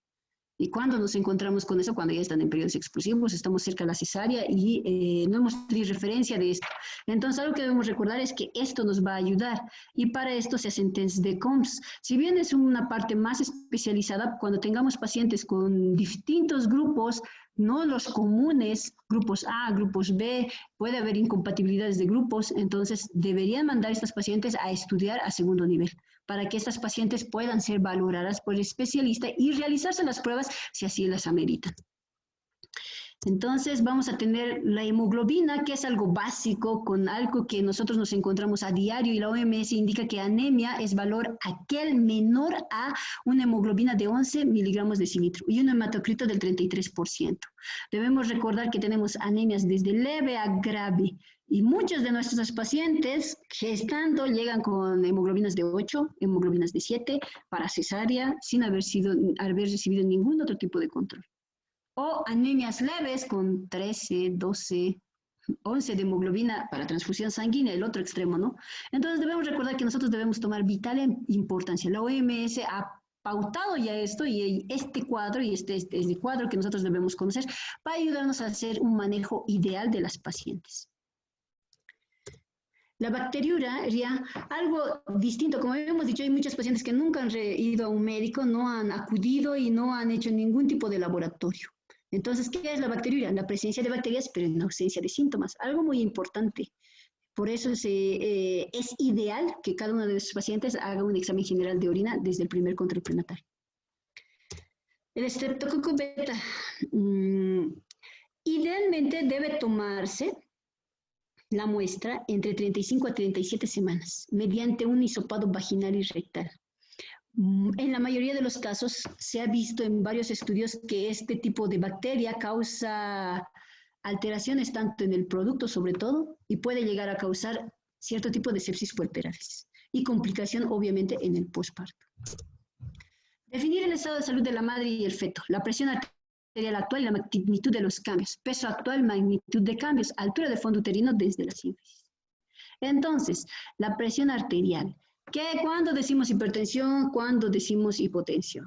¿Y cuándo nos encontramos con eso? Cuando ya están en periodos explosivos, estamos cerca de la cesárea y no hemos tenido referencia de esto. Entonces, algo que debemos recordar es que esto nos va a ayudar. Y para esto se hacen test de COMS. Si bien es una parte más especializada, cuando tengamos pacientes con distintos grupos, no los comunes, grupos A, grupos B, puede haber incompatibilidades de grupos, entonces deberían mandar a estas pacientes a estudiar a segundo nivel, para que estas pacientes puedan ser valoradas por el especialista y realizarse las pruebas si así las ameritan. Entonces vamos a tener la hemoglobina, que es algo básico, con algo que nosotros nos encontramos a diario, y la OMS indica que anemia es valor aquel menor a una hemoglobina de 11 miligramos decilitro y un hematocrito del 33%. Debemos recordar que tenemos anemias desde leve a grave, y muchos de nuestros pacientes gestando llegan con hemoglobinas de 8, hemoglobinas de 7, para cesárea, sin haber recibido ningún otro tipo de control. O anemias leves con 13, 12, 11 de hemoglobina para transfusión sanguínea, el otro extremo, ¿no? Entonces debemos recordar que nosotros debemos tomar vital importancia. La OMS ha pautado ya esto, y este cuadro y este cuadro que nosotros debemos conocer para ayudarnos a hacer un manejo ideal de las pacientes. La bacteriuria, algo distinto, como habíamos dicho, hay muchos pacientes que nunca han ido a un médico, no han acudido y no han hecho ningún tipo de laboratorio. Entonces, ¿qué es la bacteriuria? La presencia de bacterias, pero en ausencia de síntomas, algo muy importante. Por eso es ideal que cada uno de los pacientes haga un examen general de orina desde el primer control prenatal. El estreptococo beta, idealmente debe tomarse la muestra entre 35 a 37 semanas, mediante un hisopado vaginal y rectal. En la mayoría de los casos se ha visto en varios estudios que este tipo de bacteria causa alteraciones tanto en el producto sobre todo, y puede llegar a causar cierto tipo de sepsis puerperales y complicación obviamente en el posparto. Definir el estado de salud de la madre y el feto, la presión arterial actual y la magnitud de los cambios, peso actual, magnitud de cambios, altura de fondo uterino desde la sínfisis. Entonces, la presión arterial. ¿Cuándo decimos hipertensión? ¿Cuándo decimos hipotensión?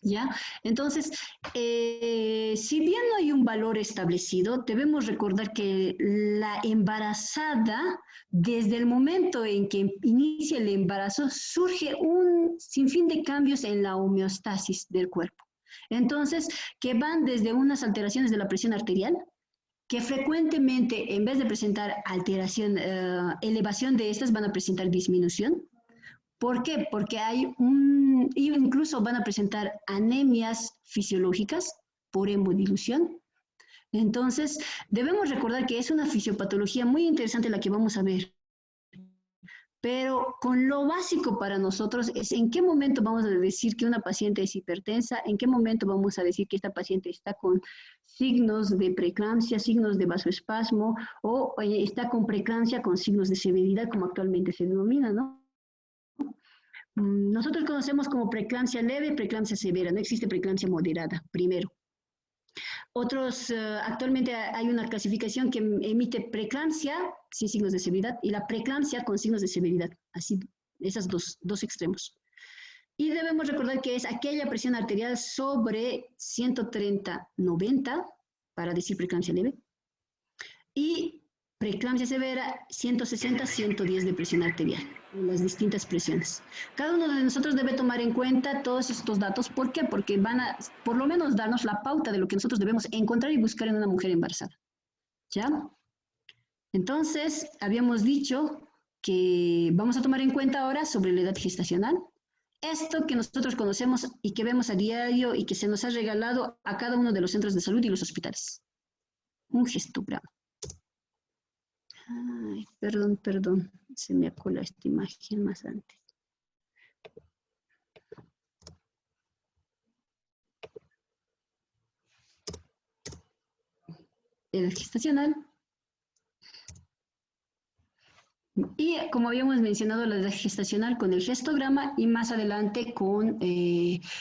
¿Ya? Entonces, si bien no hay un valor establecido, debemos recordar que la embarazada, desde el momento en que inicia el embarazo, surge un sinfín de cambios en la homeostasis del cuerpo. Entonces, que van desde unas alteraciones de la presión arterial, que frecuentemente, en vez de presentar alteración, elevación de estas, van a presentar disminución. ¿Por qué? Porque incluso van a presentar anemias fisiológicas por hemodilución. Entonces, debemos recordar que es una fisiopatología muy interesante la que vamos a ver. Pero con lo básico para nosotros es en qué momento vamos a decir que una paciente es hipertensa, en qué momento vamos a decir que esta paciente está con signos de preeclampsia, signos de vasoespasmo, o está con preeclampsia con signos de severidad, como actualmente se denomina, ¿no? Nosotros conocemos como preeclampsia leve, preeclampsia severa, no existe preeclampsia moderada, primero. Actualmente hay una clasificación que emite preeclampsia sin signos de severidad y la preeclampsia con signos de severidad, así, esos dos extremos. Y debemos recordar que es aquella presión arterial sobre 130/90, para decir preeclampsia leve, y preeclampsia severa 160/110 de presión arterial, en las distintas presiones. Cada uno de nosotros debe tomar en cuenta todos estos datos. ¿Por qué? Porque van a, por lo menos, darnos la pauta de lo que nosotros debemos encontrar y buscar en una mujer embarazada. ¿Ya? Entonces, habíamos dicho que vamos a tomar en cuenta ahora sobre la edad gestacional. Esto que nosotros conocemos y que vemos a diario y que se nos ha regalado a cada uno de los centros de salud y los hospitales. Un gestograma. Ay, perdón, se me acola esta imagen más antes. Edad gestacional. Y como habíamos mencionado, la edad gestacional con el gestograma y más adelante con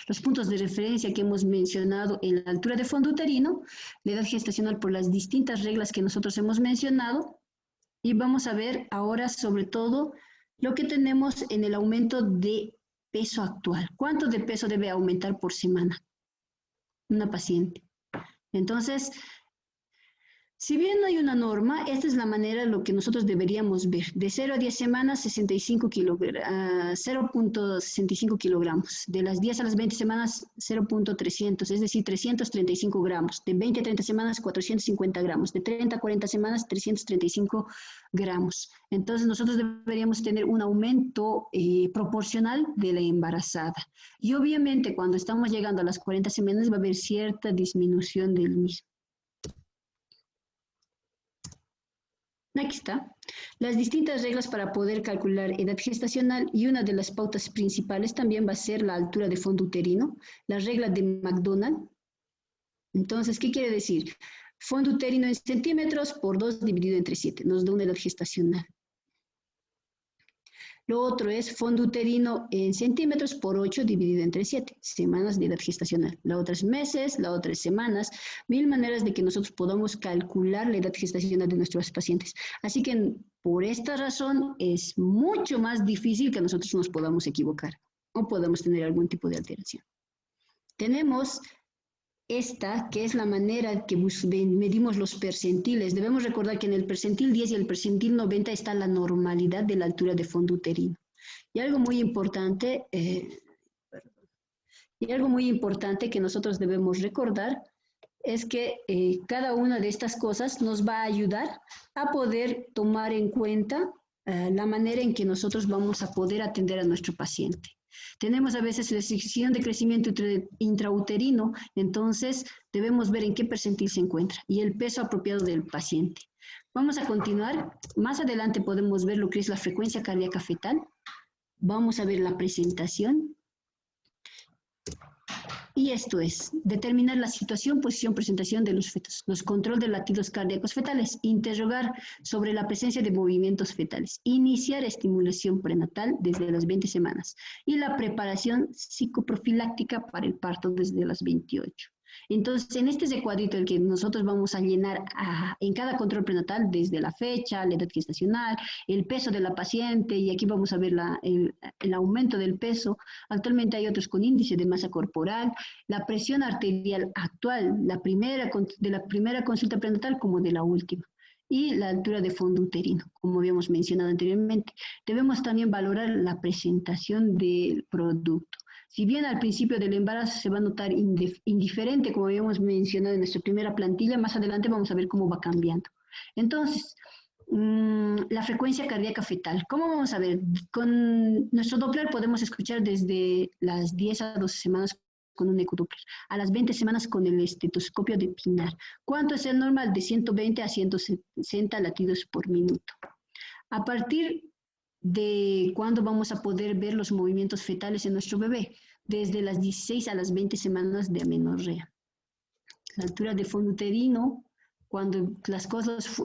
los puntos de referencia que hemos mencionado en la altura de fondo uterino, la edad gestacional por las distintas reglas que nosotros hemos mencionado. Y vamos a ver ahora sobre todo lo que tenemos en el aumento de peso actual. ¿Cuánto de peso debe aumentar por semana una paciente? Entonces, si bien no hay una norma, esta es la manera en lo que nosotros deberíamos ver. De 0 a 10 semanas, 0.65 kilogramos. De las 10 a las 20 semanas, 0.300, es decir, 335 gramos. De 20 a 30 semanas, 450 gramos. De 30 a 40 semanas, 335 gramos. Entonces, nosotros deberíamos tener un aumento proporcional de la embarazada. Y obviamente, cuando estamos llegando a las 40 semanas, va a haber cierta disminución del mismo. Aquí está. Las distintas reglas para poder calcular edad gestacional y una de las pautas principales también va a ser la altura de fondo uterino, la regla de McDonald. Entonces, ¿qué quiere decir? Fondo uterino en centímetros por 2 dividido entre 7, nos da una edad gestacional. Lo otro es fondo uterino en centímetros por 8 dividido entre 7, semanas de edad gestacional. La otra es meses, la otra es semanas, 1000 maneras de que nosotros podamos calcular la edad gestacional de nuestros pacientes. Así que por esta razón es mucho más difícil que nosotros nos podamos equivocar o podamos tener algún tipo de alteración. Tenemos esta, que es la manera que medimos los percentiles. Debemos recordar que en el percentil 10 y el percentil 90 está la normalidad de la altura de fondo uterino. Y algo muy importante, que nosotros debemos recordar es que cada una de estas cosas nos va a ayudar a poder tomar en cuenta la manera en que nosotros vamos a poder atender a nuestro paciente. Tenemos a veces restricción de crecimiento intrauterino, entonces debemos ver en qué percentil se encuentra y el peso apropiado del paciente. Vamos a continuar. Más adelante podemos ver lo que es la frecuencia cardíaca fetal. Vamos a ver la presentación. Y esto es, determinar la situación, posición, presentación de los fetos, los control de latidos cardíacos fetales, interrogar sobre la presencia de movimientos fetales, iniciar estimulación prenatal desde las 20 semanas y la preparación psicoprofiláctica para el parto desde las 28. Entonces, en este recuadrito el que nosotros vamos a llenar en cada control prenatal, desde la fecha, la edad gestacional, el peso de la paciente, y aquí vamos a ver el aumento del peso. Actualmente hay otros con índice de masa corporal, la presión arterial actual, de la primera consulta prenatal como de la última, y la altura de fondo uterino, como habíamos mencionado anteriormente. Debemos también valorar la presentación del producto. Si bien al principio del embarazo se va a notar indiferente, como habíamos mencionado en nuestra primera plantilla, más adelante vamos a ver cómo va cambiando. Entonces, la frecuencia cardíaca fetal. ¿Cómo vamos a ver? Con nuestro Doppler podemos escuchar desde las 10 a 12 semanas con un ecodoppler, a las 20 semanas con el estetoscopio de Pinar. ¿Cuánto es el normal? De 120 a 160 latidos por minuto. A partir de cuándo vamos a poder ver los movimientos fetales en nuestro bebé, desde las 16 a las 20 semanas de amenorrea. La altura de fondo uterino, cuando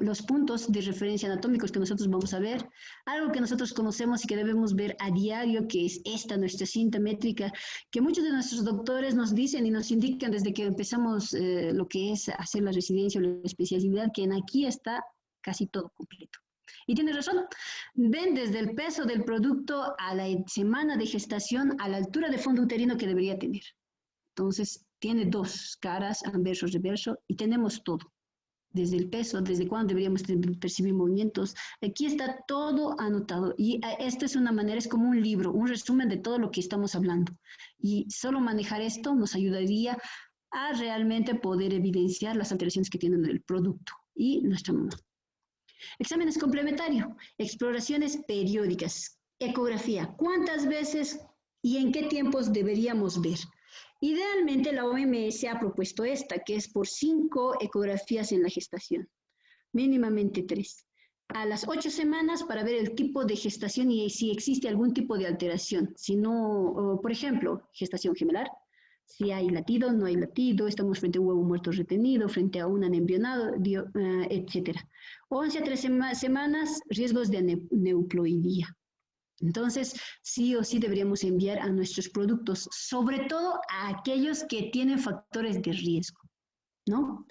los puntos de referencia anatómicos que nosotros vamos a ver, algo que nosotros conocemos y que debemos ver a diario, que es nuestra cinta métrica, que muchos de nuestros doctores nos dicen y nos indican desde que empezamos lo que es hacer la residencia o la especialidad, que aquí está casi todo completo. Y tiene razón, ven desde el peso del producto a la semana de gestación, a la altura de fondo uterino que debería tener. Entonces, tiene dos caras, anverso, reverso, y tenemos todo. Desde el peso, desde cuándo deberíamos percibir movimientos. Aquí está todo anotado. Y esta es una manera, es como un libro, un resumen de todo lo que estamos hablando. Y solo manejar esto nos ayudaría a realmente poder evidenciar las alteraciones que tiene el producto y nuestra mamá. Exámenes complementarios, exploraciones periódicas, ecografía. ¿Cuántas veces y en qué tiempos deberíamos ver? Idealmente la OMS ha propuesto esta, que es por 5 ecografías en la gestación, mínimamente 3. A las 8 semanas para ver el tipo de gestación y si existe algún tipo de alteración. Si no, por ejemplo, gestación gemelar, si hay latido, no hay latido, estamos frente a un huevo muerto retenido, frente a un anembrionado, etc. 11 a 13 semanas, riesgos de neuploidía. Entonces, sí o sí deberíamos enviar a nuestros productos, sobre todo a aquellos que tienen factores de riesgo, ¿no?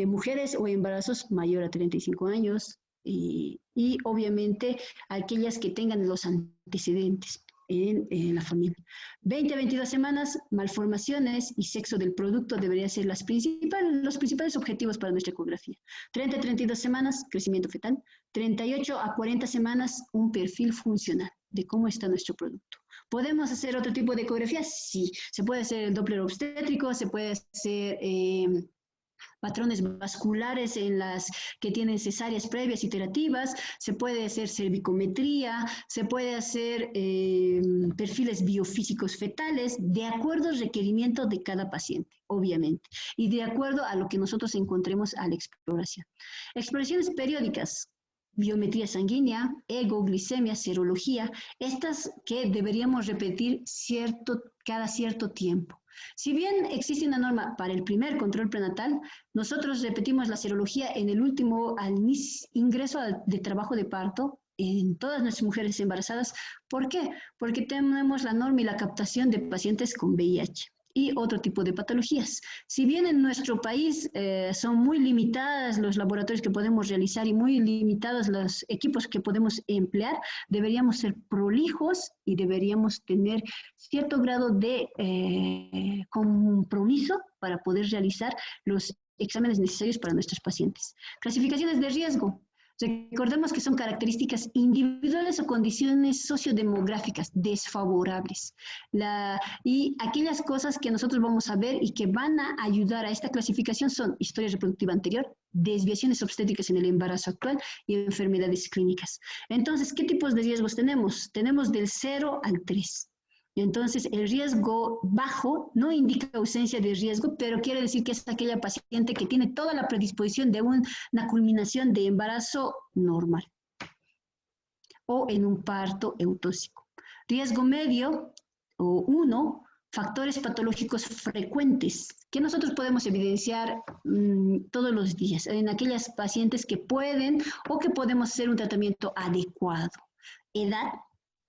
Mujeres o embarazos mayor a 35 años y obviamente aquellas que tengan los antecedentes en la familia. 20 a 22 semanas, malformaciones y sexo del producto deberían ser los principales objetivos para nuestra ecografía. 30 a 32 semanas, crecimiento fetal. 38 a 40 semanas, un perfil funcional de cómo está nuestro producto. ¿Podemos hacer otro tipo de ecografía? Sí. Se puede hacer el Doppler obstétrico, se puede hacer patrones vasculares en las que tienen cesáreas previas iterativas, se puede hacer cervicometría, se puede hacer perfiles biofísicos fetales, de acuerdo al requerimiento de cada paciente, obviamente, y de acuerdo a lo que nosotros encontremos a la exploración. Exploraciones periódicas, biometría sanguínea, ego, glicemia, serología, estas que deberíamos repetir cada cierto tiempo. Si bien existe una norma para el primer control prenatal, nosotros repetimos la serología en el último ingreso de trabajo de parto en todas nuestras mujeres embarazadas. ¿Por qué? Porque tenemos la norma y la captación de pacientes con VIH y otro tipo de patologías. Si bien en nuestro país son muy limitadas los laboratorios que podemos realizar y muy limitados los equipos que podemos emplear, deberíamos ser prolijos y deberíamos tener cierto grado de compromiso para poder realizar los exámenes necesarios para nuestros pacientes. Clasificaciones de riesgo. Recordemos que son características individuales o condiciones sociodemográficas desfavorables. Y aquellas cosas que nosotros vamos a ver y que van a ayudar a esta clasificación son historia reproductiva anterior, desviaciones obstétricas en el embarazo actual y enfermedades clínicas. Entonces, ¿qué tipos de riesgos tenemos? Tenemos del 0 al 3. Entonces, el riesgo bajo no indica ausencia de riesgo, pero quiere decir que es aquella paciente que tiene toda la predisposición de una culminación de embarazo normal o en un parto eutóxico. Riesgo medio o 1, factores patológicos frecuentes que nosotros podemos evidenciar todos los días en aquellas pacientes que pueden o que podemos hacer un tratamiento adecuado. Edad,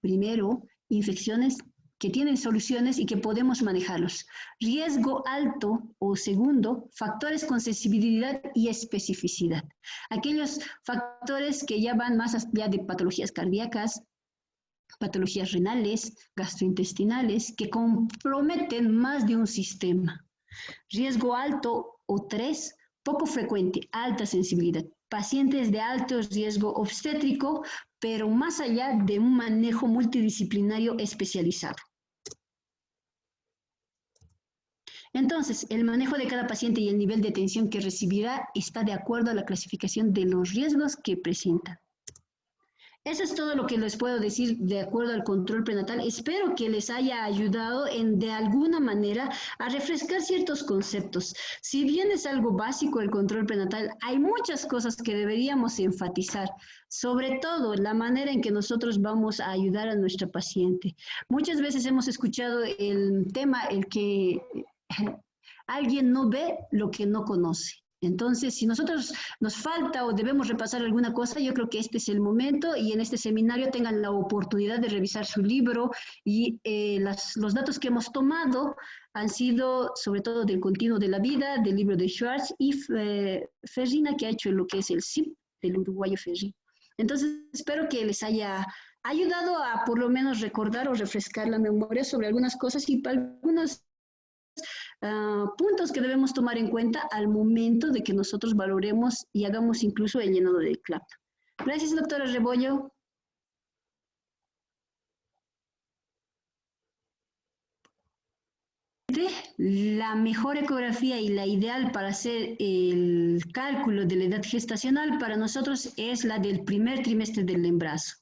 primero, infecciones, que tienen soluciones y que podemos manejarlos. Riesgo alto o segundo, factores con sensibilidad y especificidad. Aquellos factores que ya van más allá de patologías cardíacas, patologías renales, gastrointestinales, que comprometen más de un sistema. Riesgo alto o 3, poco frecuente, alta sensibilidad. Pacientes de alto riesgo obstétrico, pero más allá de un manejo multidisciplinario especializado. Entonces, el manejo de cada paciente y el nivel de atención que recibirá está de acuerdo a la clasificación de los riesgos que presentan. Eso es todo lo que les puedo decir de acuerdo al control prenatal. Espero que les haya ayudado de alguna manera a refrescar ciertos conceptos. Si bien es algo básico el control prenatal, hay muchas cosas que deberíamos enfatizar, sobre todo la manera en que nosotros vamos a ayudar a nuestra paciente. Muchas veces hemos escuchado el tema, el que alguien no ve lo que no conoce. Entonces, si nosotros nos falta o debemos repasar alguna cosa, yo creo que este es el momento y en este seminario tengan la oportunidad de revisar su libro y los datos que hemos tomado han sido sobre todo del continuo de la vida, del libro de Schwartz y Ferrina, que ha hecho lo que es el CIP, del uruguayo Ferri. Entonces, espero que les haya ayudado a por lo menos recordar o refrescar la memoria sobre algunas cosas y algunos puntos que debemos tomar en cuenta al momento de que nosotros valoremos y hagamos incluso el llenado del CLAP. Gracias, doctora Rebollo. La mejor ecografía y la ideal para hacer el cálculo de la edad gestacional para nosotros es la del primer trimestre del embarazo.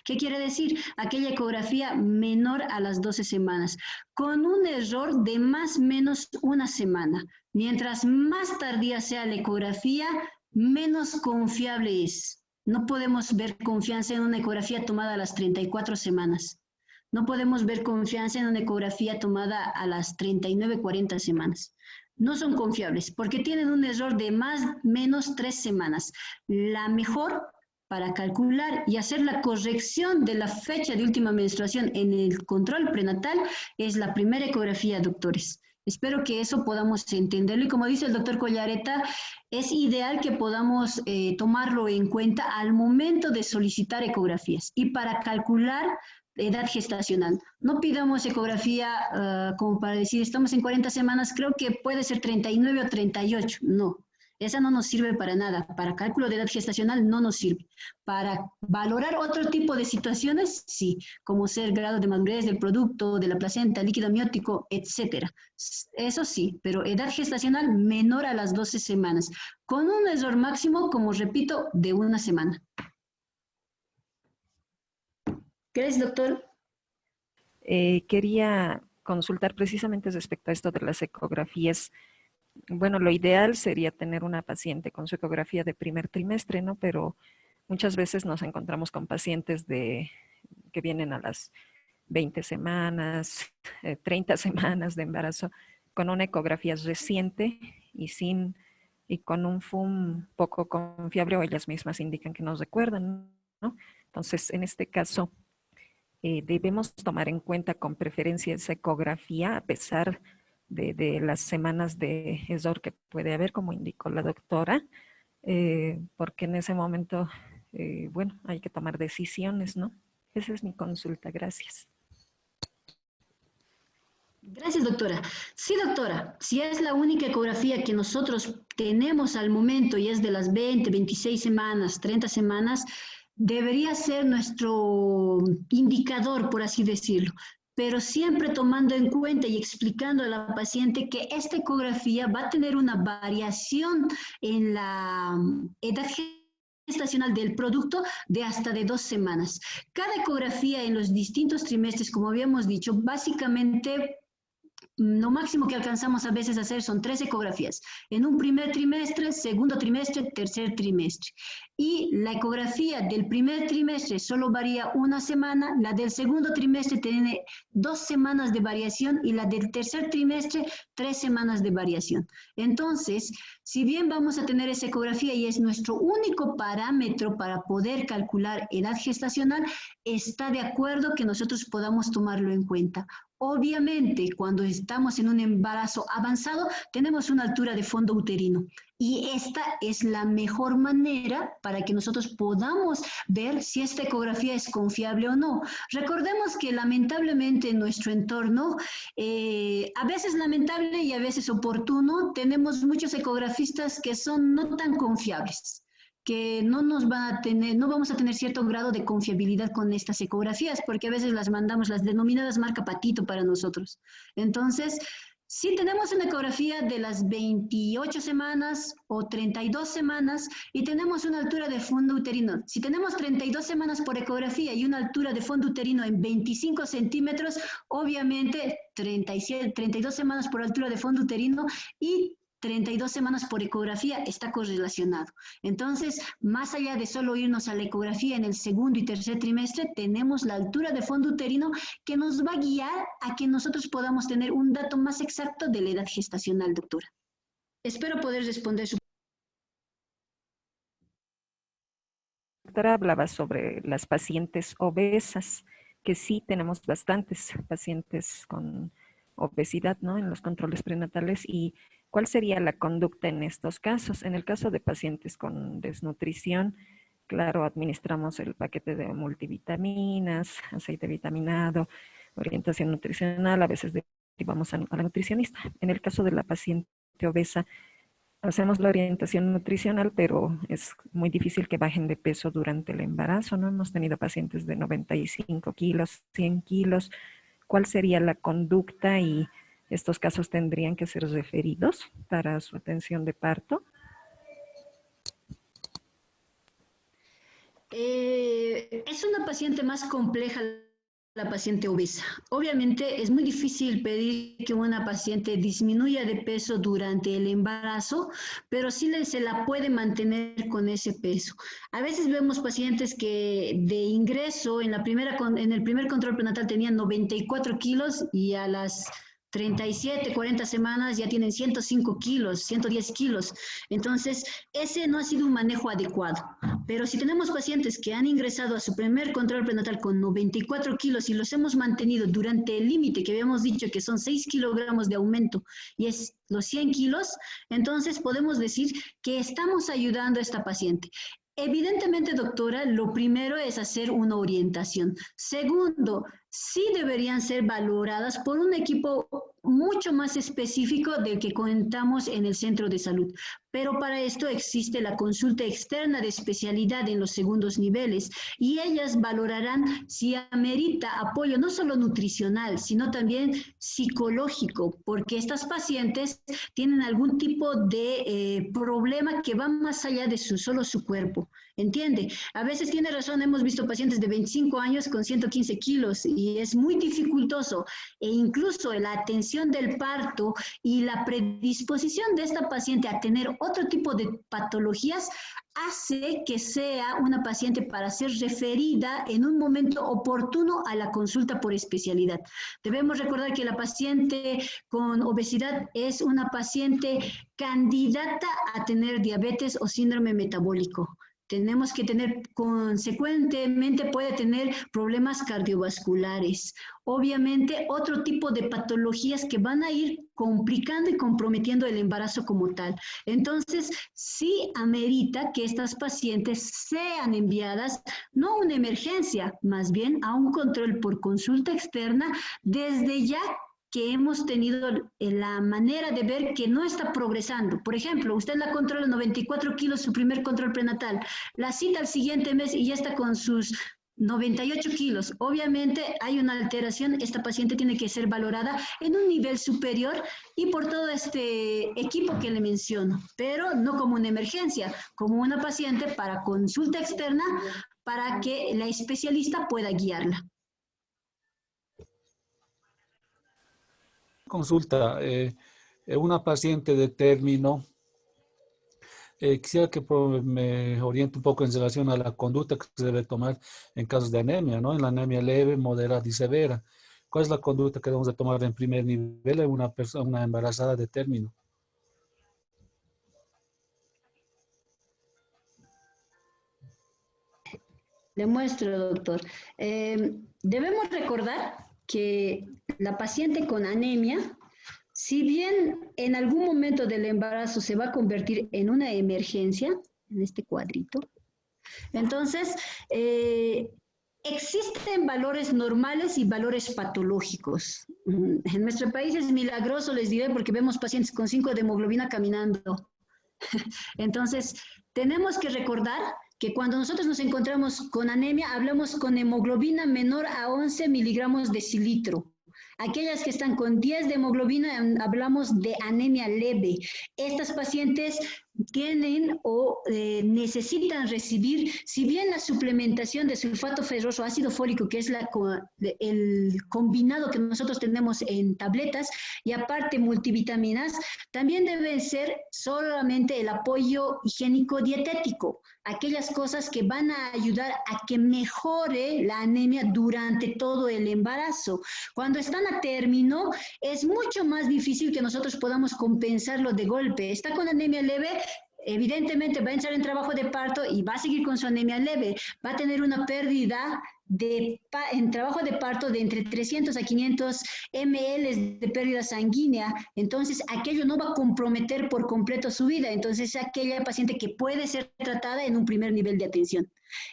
¿Qué quiere decir? Aquella ecografía menor a las 12 semanas, con un error de más o menos una semana. Mientras más tardía sea la ecografía, menos confiable es. No podemos ver confianza en una ecografía tomada a las 34 semanas. No podemos ver confianza en una ecografía tomada a las 39, 40 semanas. No son confiables porque tienen un error de más o menos 3 semanas. La mejor para calcular y hacer la corrección de la fecha de última menstruación en el control prenatal es la primera ecografía, doctores. Espero que eso podamos entenderlo y como dice el doctor Collareta, es ideal que podamos tomarlo en cuenta al momento de solicitar ecografías y para calcular edad gestacional. No pidamos ecografía como para decir, estamos en 40 semanas, creo que puede ser 39 o 38. No, esa no nos sirve para nada. Para cálculo de edad gestacional no nos sirve. Para valorar otro tipo de situaciones, sí, como ser grado de madurez del producto, de la placenta, líquido amniótico, etc. Eso sí, pero edad gestacional menor a las 12 semanas, con un error máximo, como repito, de una semana. Gracias, doctor. Quería consultar precisamente respecto a esto de las ecografías. Bueno, lo ideal sería tener una paciente con su ecografía de primer trimestre, ¿no? Pero muchas veces nos encontramos con pacientes que vienen a las 20 semanas, 30 semanas de embarazo, con una ecografía reciente y con un FUM poco confiable, o ellas mismas indican que no recuerdan, ¿no? Entonces, en este caso, debemos tomar en cuenta con preferencia esa ecografía a pesar de las semanas de error que puede haber, como indicó la doctora, porque en ese momento, bueno, hay que tomar decisiones, ¿no? Esa es mi consulta. Gracias. Gracias, doctora. Sí, doctora, si es la única ecografía que nosotros tenemos al momento y es de las 20, 26 semanas, 30 semanas, debería ser nuestro indicador, por así decirlo, pero siempre tomando en cuenta y explicando a la paciente que esta ecografía va a tener una variación en la edad gestacional del producto de hasta de 2 semanas. Cada ecografía en los distintos trimestres, como habíamos dicho, básicamente lo máximo que alcanzamos a veces a hacer son 3 ecografías. En un primer trimestre, segundo trimestre, tercer trimestre. Y la ecografía del primer trimestre solo varía una semana, la del segundo trimestre tiene 2 semanas de variación y la del tercer trimestre 3 semanas de variación. Entonces, Si bien vamos a tener esa ecografía y es nuestro único parámetro para poder calcular edad gestacional, está de acuerdo que nosotros podamos tomarlo en cuenta. Obviamente, cuando estamos en un embarazo avanzado, tenemos una altura de fondo uterino y esta es la mejor manera para que nosotros podamos ver si esta ecografía es confiable o no. Recordemos que lamentablemente en nuestro entorno, a veces lamentable y a veces oportuno, tenemos muchos ecografistas que son no tan confiables, que no nos van a tener, no vamos a tener cierto grado de confiabilidad con estas ecografías, porque a veces las mandamos las denominadas marca patito para nosotros. Entonces, si tenemos una ecografía de las 28 semanas o 32 semanas y tenemos una altura de fondo uterino, si tenemos 32 semanas por ecografía y una altura de fondo uterino en 25 centímetros, obviamente 32 semanas por altura de fondo uterino y 32 semanas por ecografía está correlacionado. Entonces, más allá de solo irnos a la ecografía en el segundo y tercer trimestre, tenemos la altura de fondo uterino que nos va a guiar a que nosotros podamos tener un dato más exacto de la edad gestacional, doctora. Espero poder responder su... La doctora hablaba sobre las pacientes obesas, que sí tenemos bastantes pacientes con obesidad, ¿no?, en los controles prenatales. ¿Y cuál sería la conducta en estos casos? En el caso de pacientes con desnutrición, claro, administramos el paquete de multivitaminas, aceite vitaminado, orientación nutricional, a veces derivamos a la nutricionista. En el caso de la paciente obesa, hacemos la orientación nutricional, pero es muy difícil que bajen de peso durante el embarazo, ¿no? Hemos tenido pacientes de 95 kilos, 100 kilos. ¿Cuál sería la conducta y estos casos tendrían que ser referidos para su atención de parto? Es una paciente más compleja, la paciente obesa. Obviamente es muy difícil pedir que una paciente disminuya de peso durante el embarazo, pero sí se la puede mantener con ese peso. A veces vemos pacientes que de ingreso en el primer control prenatal tenían 94 kilos y a las 37, 40 semanas ya tienen 105 kilos, 110 kilos. Entonces, ese no ha sido un manejo adecuado. Pero si tenemos pacientes que han ingresado a su primer control prenatal con 94 kilos y los hemos mantenido durante el límite que habíamos dicho que son 6 kilogramos de aumento y es los 100 kilos, entonces podemos decir que estamos ayudando a esta paciente. Evidentemente, doctora, lo primero es hacer una orientación. Segundo, sí deberían ser valoradas por un equipo mucho más específico del que contamos en el centro de salud. Pero para esto existe la consulta externa de especialidad en los segundos niveles y ellas valorarán si amerita apoyo no solo nutricional, sino también psicológico, porque estas pacientes tienen algún tipo de problema que va más allá de solo su cuerpo. ¿Entiende? A veces tiene razón, hemos visto pacientes de 25 años con 115 kilos y es muy dificultoso e incluso la atención del parto y la predisposición de esta paciente a tener otro tipo de patologías hace que sea una paciente para ser referida en un momento oportuno a la consulta por especialidad. Debemos recordar que la paciente con obesidad es una paciente candidata a tener diabetes o síndrome metabólico. Tenemos que tener, consecuentemente puede tener problemas cardiovasculares. Obviamente, otro tipo de patologías que van a ir complicando y comprometiendo el embarazo como tal. Entonces, sí amerita que estas pacientes sean enviadas, no a una emergencia, más bien a un control por consulta externa desde ya que hemos tenido la manera de ver que no está progresando. Por ejemplo, usted la controla 94 kilos, su primer control prenatal, la cita al siguiente mes y ya está con sus 98 kilos. Obviamente hay una alteración, esta paciente tiene que ser valorada en un nivel superior y por todo este equipo que le menciono, pero no como una emergencia, como una paciente para consulta externa para que la especialista pueda guiarla. Consulta, una paciente de término, quisiera que me oriente un poco en relación a la conducta que se debe tomar en casos de anemia, ¿no? En la anemia leve, moderada y severa. ¿Cuál es la conducta que debemos de tomar en primer nivel en una embarazada de término? Le muestro, doctor. Debemos recordar que la paciente con anemia, si bien en algún momento del embarazo se va a convertir en una emergencia, en este cuadrito, entonces existen valores normales y valores patológicos. En nuestro país es milagroso, les diré, porque vemos pacientes con 5 de hemoglobina caminando. Entonces, tenemos que recordar que cuando nosotros nos encontramos con anemia, hablamos con hemoglobina menor a 11 miligramos decilitro. Aquellas que están con 10 de hemoglobina, hablamos de anemia leve. Estas pacientes tienen o necesitan recibir, si bien la suplementación de sulfato ferroso, ácido fólico, que es el combinado que nosotros tenemos en tabletas, y aparte multivitaminas, también debe ser solamente el apoyo higiénico dietético, aquellas cosas que van a ayudar a que mejore la anemia durante todo el embarazo. Cuando están a término, es mucho más difícil que nosotros podamos compensarlo de golpe. Está con anemia leve, evidentemente va a entrar en trabajo de parto y va a seguir con su anemia leve, va a tener una pérdida en trabajo de parto de entre 300 a 500 ml de pérdida sanguínea, entonces aquello no va a comprometer por completo su vida, entonces es aquella paciente que puede ser tratada en un primer nivel de atención.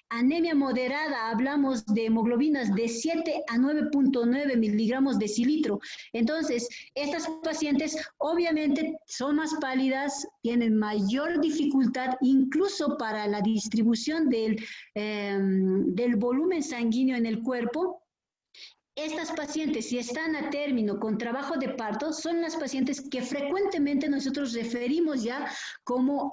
Anemia moderada, hablamos de hemoglobinas de 7 a 9.9 miligramos decilitro. Entonces, estas pacientes obviamente son más pálidas, tienen mayor dificultad incluso para la distribución del volumen sanguíneo en el cuerpo. Estas pacientes, si están a término con trabajo de parto, son las pacientes que frecuentemente nosotros referimos ya como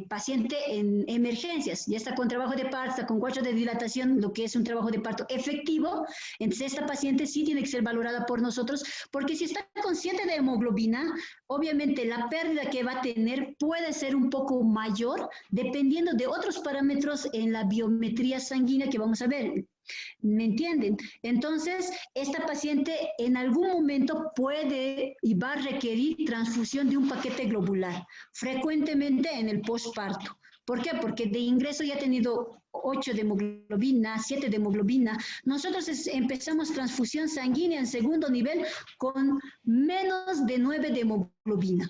paciente en emergencias. Ya está con trabajo de parto, está con 4 de dilatación, lo que es un trabajo de parto efectivo. Entonces, esta paciente sí tiene que ser valorada por nosotros, porque si está con 7 de hemoglobina, obviamente la pérdida que va a tener puede ser un poco mayor, dependiendo de otros parámetros en la biometría sanguínea que vamos a ver. ¿Me entienden? Entonces, esta paciente en algún momento puede y va a requerir transfusión de un paquete globular, frecuentemente en el posparto. ¿Por qué? Porque de ingreso ya ha tenido 8 de hemoglobina, 7 de hemoglobina. Nosotros empezamos transfusión sanguínea en segundo nivel con menos de 9 de hemoglobina.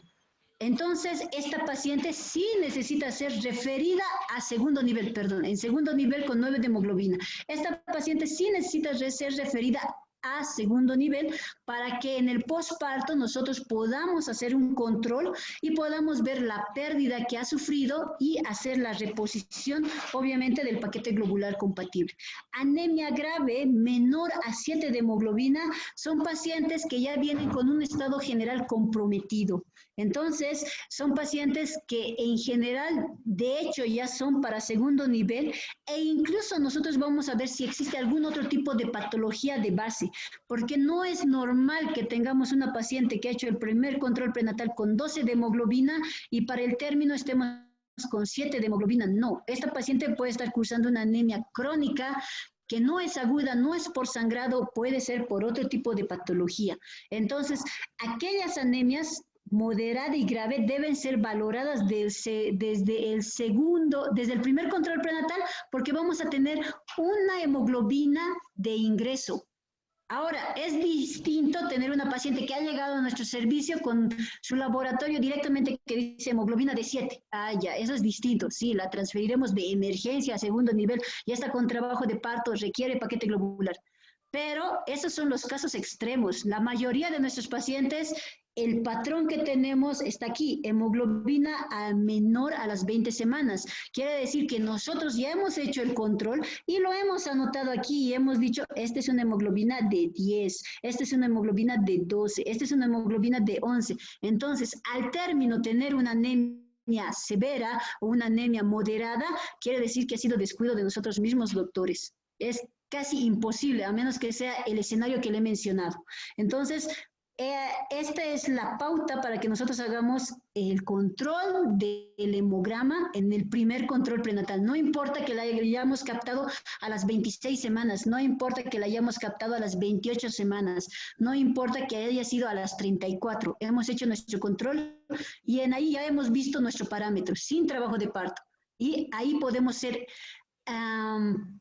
Entonces, esta paciente sí necesita ser referida a segundo nivel, en segundo nivel con 9 de hemoglobina. Esta paciente sí necesita ser referida a segundo nivel para que en el posparto nosotros podamos hacer un control y podamos ver la pérdida que ha sufrido y hacer la reposición, obviamente, del paquete globular compatible. Anemia grave menor a 7 de hemoglobina son pacientes que ya vienen con un estado general comprometido. Entonces, son pacientes que en general, de hecho, ya son para segundo nivel e incluso nosotros vamos a ver si existe algún otro tipo de patología de base, porque no es normal que tengamos una paciente que ha hecho el primer control prenatal con 12 de hemoglobina y para el término estemos con 7 de hemoglobina. No, esta paciente puede estar cursando una anemia crónica que no es aguda, no es por sangrado, puede ser por otro tipo de patología. Entonces, aquellas anemias moderada y grave deben ser valoradas desde el primer control prenatal, porque vamos a tener una hemoglobina de ingreso. Ahora, es distinto tener una paciente que ha llegado a nuestro servicio con su laboratorio directamente que dice hemoglobina de 7. Ah, ya, eso es distinto. Sí, la transferiremos de emergencia a segundo nivel, ya está con trabajo de parto, requiere paquete globular. Pero esos son los casos extremos. La mayoría de nuestros pacientes, el patrón que tenemos está aquí, hemoglobina menor a las 20 semanas. Quiere decir que nosotros ya hemos hecho el control y lo hemos anotado aquí y hemos dicho, esta es una hemoglobina de 10, esta es una hemoglobina de 12, esta es una hemoglobina de 11. Entonces, al término tener una anemia severa o una anemia moderada, quiere decir que ha sido descuido de nosotros mismos, doctores. Es casi imposible, a menos que sea el escenario que le he mencionado. Entonces, esta es la pauta para que nosotros hagamos el control del hemograma en el primer control prenatal. No importa que la hayamos captado a las 26 semanas, no importa que la hayamos captado a las 28 semanas, no importa que haya sido a las 34. Hemos hecho nuestro control y en ahí ya hemos visto nuestro parámetro sin trabajo de parto. Y ahí podemos ser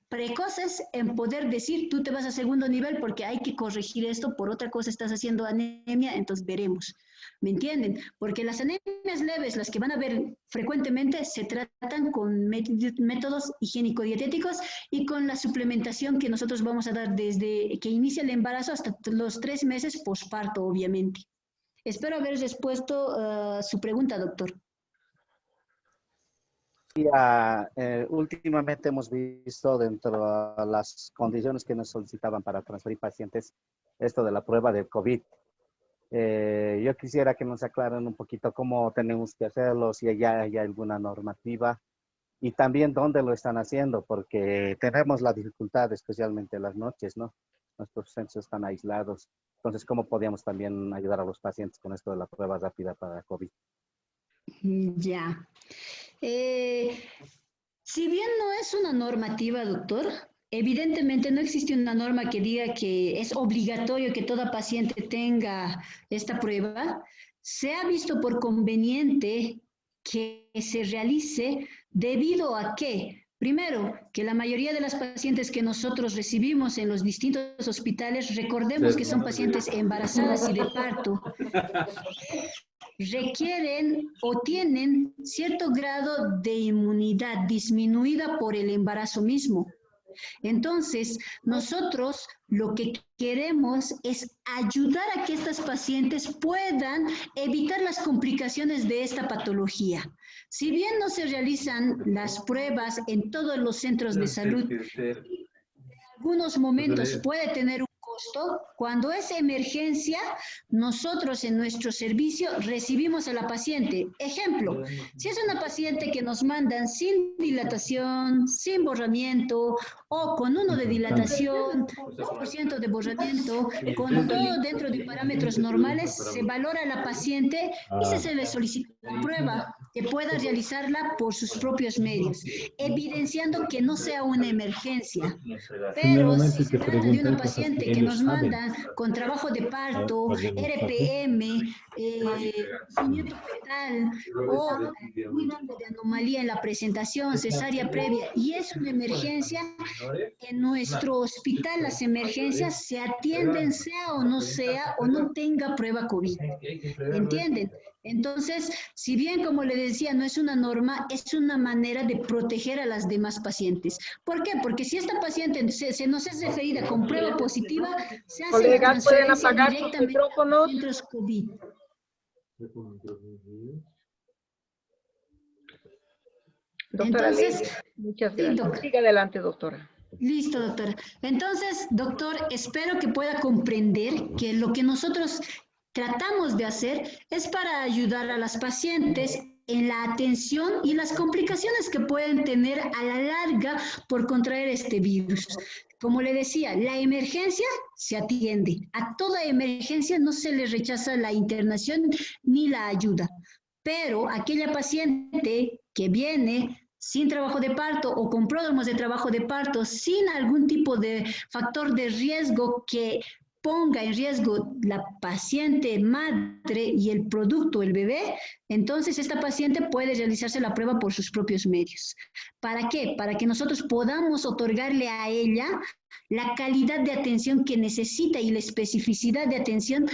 precoces en poder decir, tú te vas a segundo nivel porque hay que corregir esto, por otra cosa estás haciendo anemia, entonces veremos. ¿Me entienden? Porque las anemias leves, las que van a ver frecuentemente, se tratan con métodos higiénico-dietéticos y con la suplementación que nosotros vamos a dar desde que inicia el embarazo hasta los 3 meses posparto, obviamente. Espero haber respuesto su pregunta, doctor. Últimamente hemos visto dentro de las condiciones que nos solicitaban para transferir pacientes esto de la prueba del COVID. Yo quisiera que nos aclaren un poquito cómo tenemos que hacerlo, si ya hay alguna normativa y también dónde lo están haciendo, porque tenemos la dificultad, especialmente en las noches, ¿no? Nuestros centros están aislados. Entonces, ¿cómo podríamos también ayudar a los pacientes con esto de la prueba rápida para COVID? Ya. Si bien no es una normativa, doctor, evidentemente no existe una norma que diga que es obligatorio que toda paciente tenga esta prueba. Se ha visto por conveniente que se realice debido a que, primero, que la mayoría de las pacientes que nosotros recibimos en los distintos hospitales, recordemos que son pacientes embarazadas y de parto, requieren o tienen cierto grado de inmunidad disminuida por el embarazo mismo. Entonces, nosotros lo que queremos es ayudar a que estas pacientes puedan evitar las complicaciones de esta patología. Si bien no se realizan las pruebas en todos los centros de salud, en algunos momentos puede tener un costo. Cuando es emergencia, nosotros en nuestro servicio recibimos a la paciente. Ejemplo, si es una paciente que nos mandan sin dilatación, sin borramiento o con 1 de dilatación, 2% de borramiento, con todo dentro de parámetros normales, se valora a la paciente y se le solicita una prueba que pueda realizarla por sus propios medios, evidenciando que no sea una emergencia. Pero si se trata de una paciente que nos mandan con trabajo de parto, RPM, sufrimiento fetal o algún tipo de anomalía en la presentación, cesárea previa, y es una emergencia, en nuestro hospital las emergencias se atienden sea o no tenga prueba COVID. ¿Entienden? Entonces, si bien, como le decía, no es una norma, es una manera de proteger a las demás pacientes. ¿Por qué? Porque si esta paciente se nos es referida con prueba positiva, se hace la transferencia directamente a los centros COVID. Doctora Leyes, muchas gracias. Siga adelante, doctora. Listo, doctora. Entonces, doctor, espero que pueda comprender que lo que nosotros tratamos de hacer es para ayudar a las pacientes en la atención y las complicaciones que pueden tener a la larga por contraer este virus. Como le decía, la emergencia se atiende. A toda emergencia no se le rechaza la internación ni la ayuda. Pero aquella paciente que viene sin trabajo de parto o con pródromos de trabajo de parto, sin algún tipo de factor de riesgo que ponga en riesgo la paciente madre y el producto, el bebé, entonces esta paciente puede realizarse la prueba por sus propios medios. ¿Para qué? Para que nosotros podamos otorgarle a ella la calidad de atención que necesita y la especificidad de atención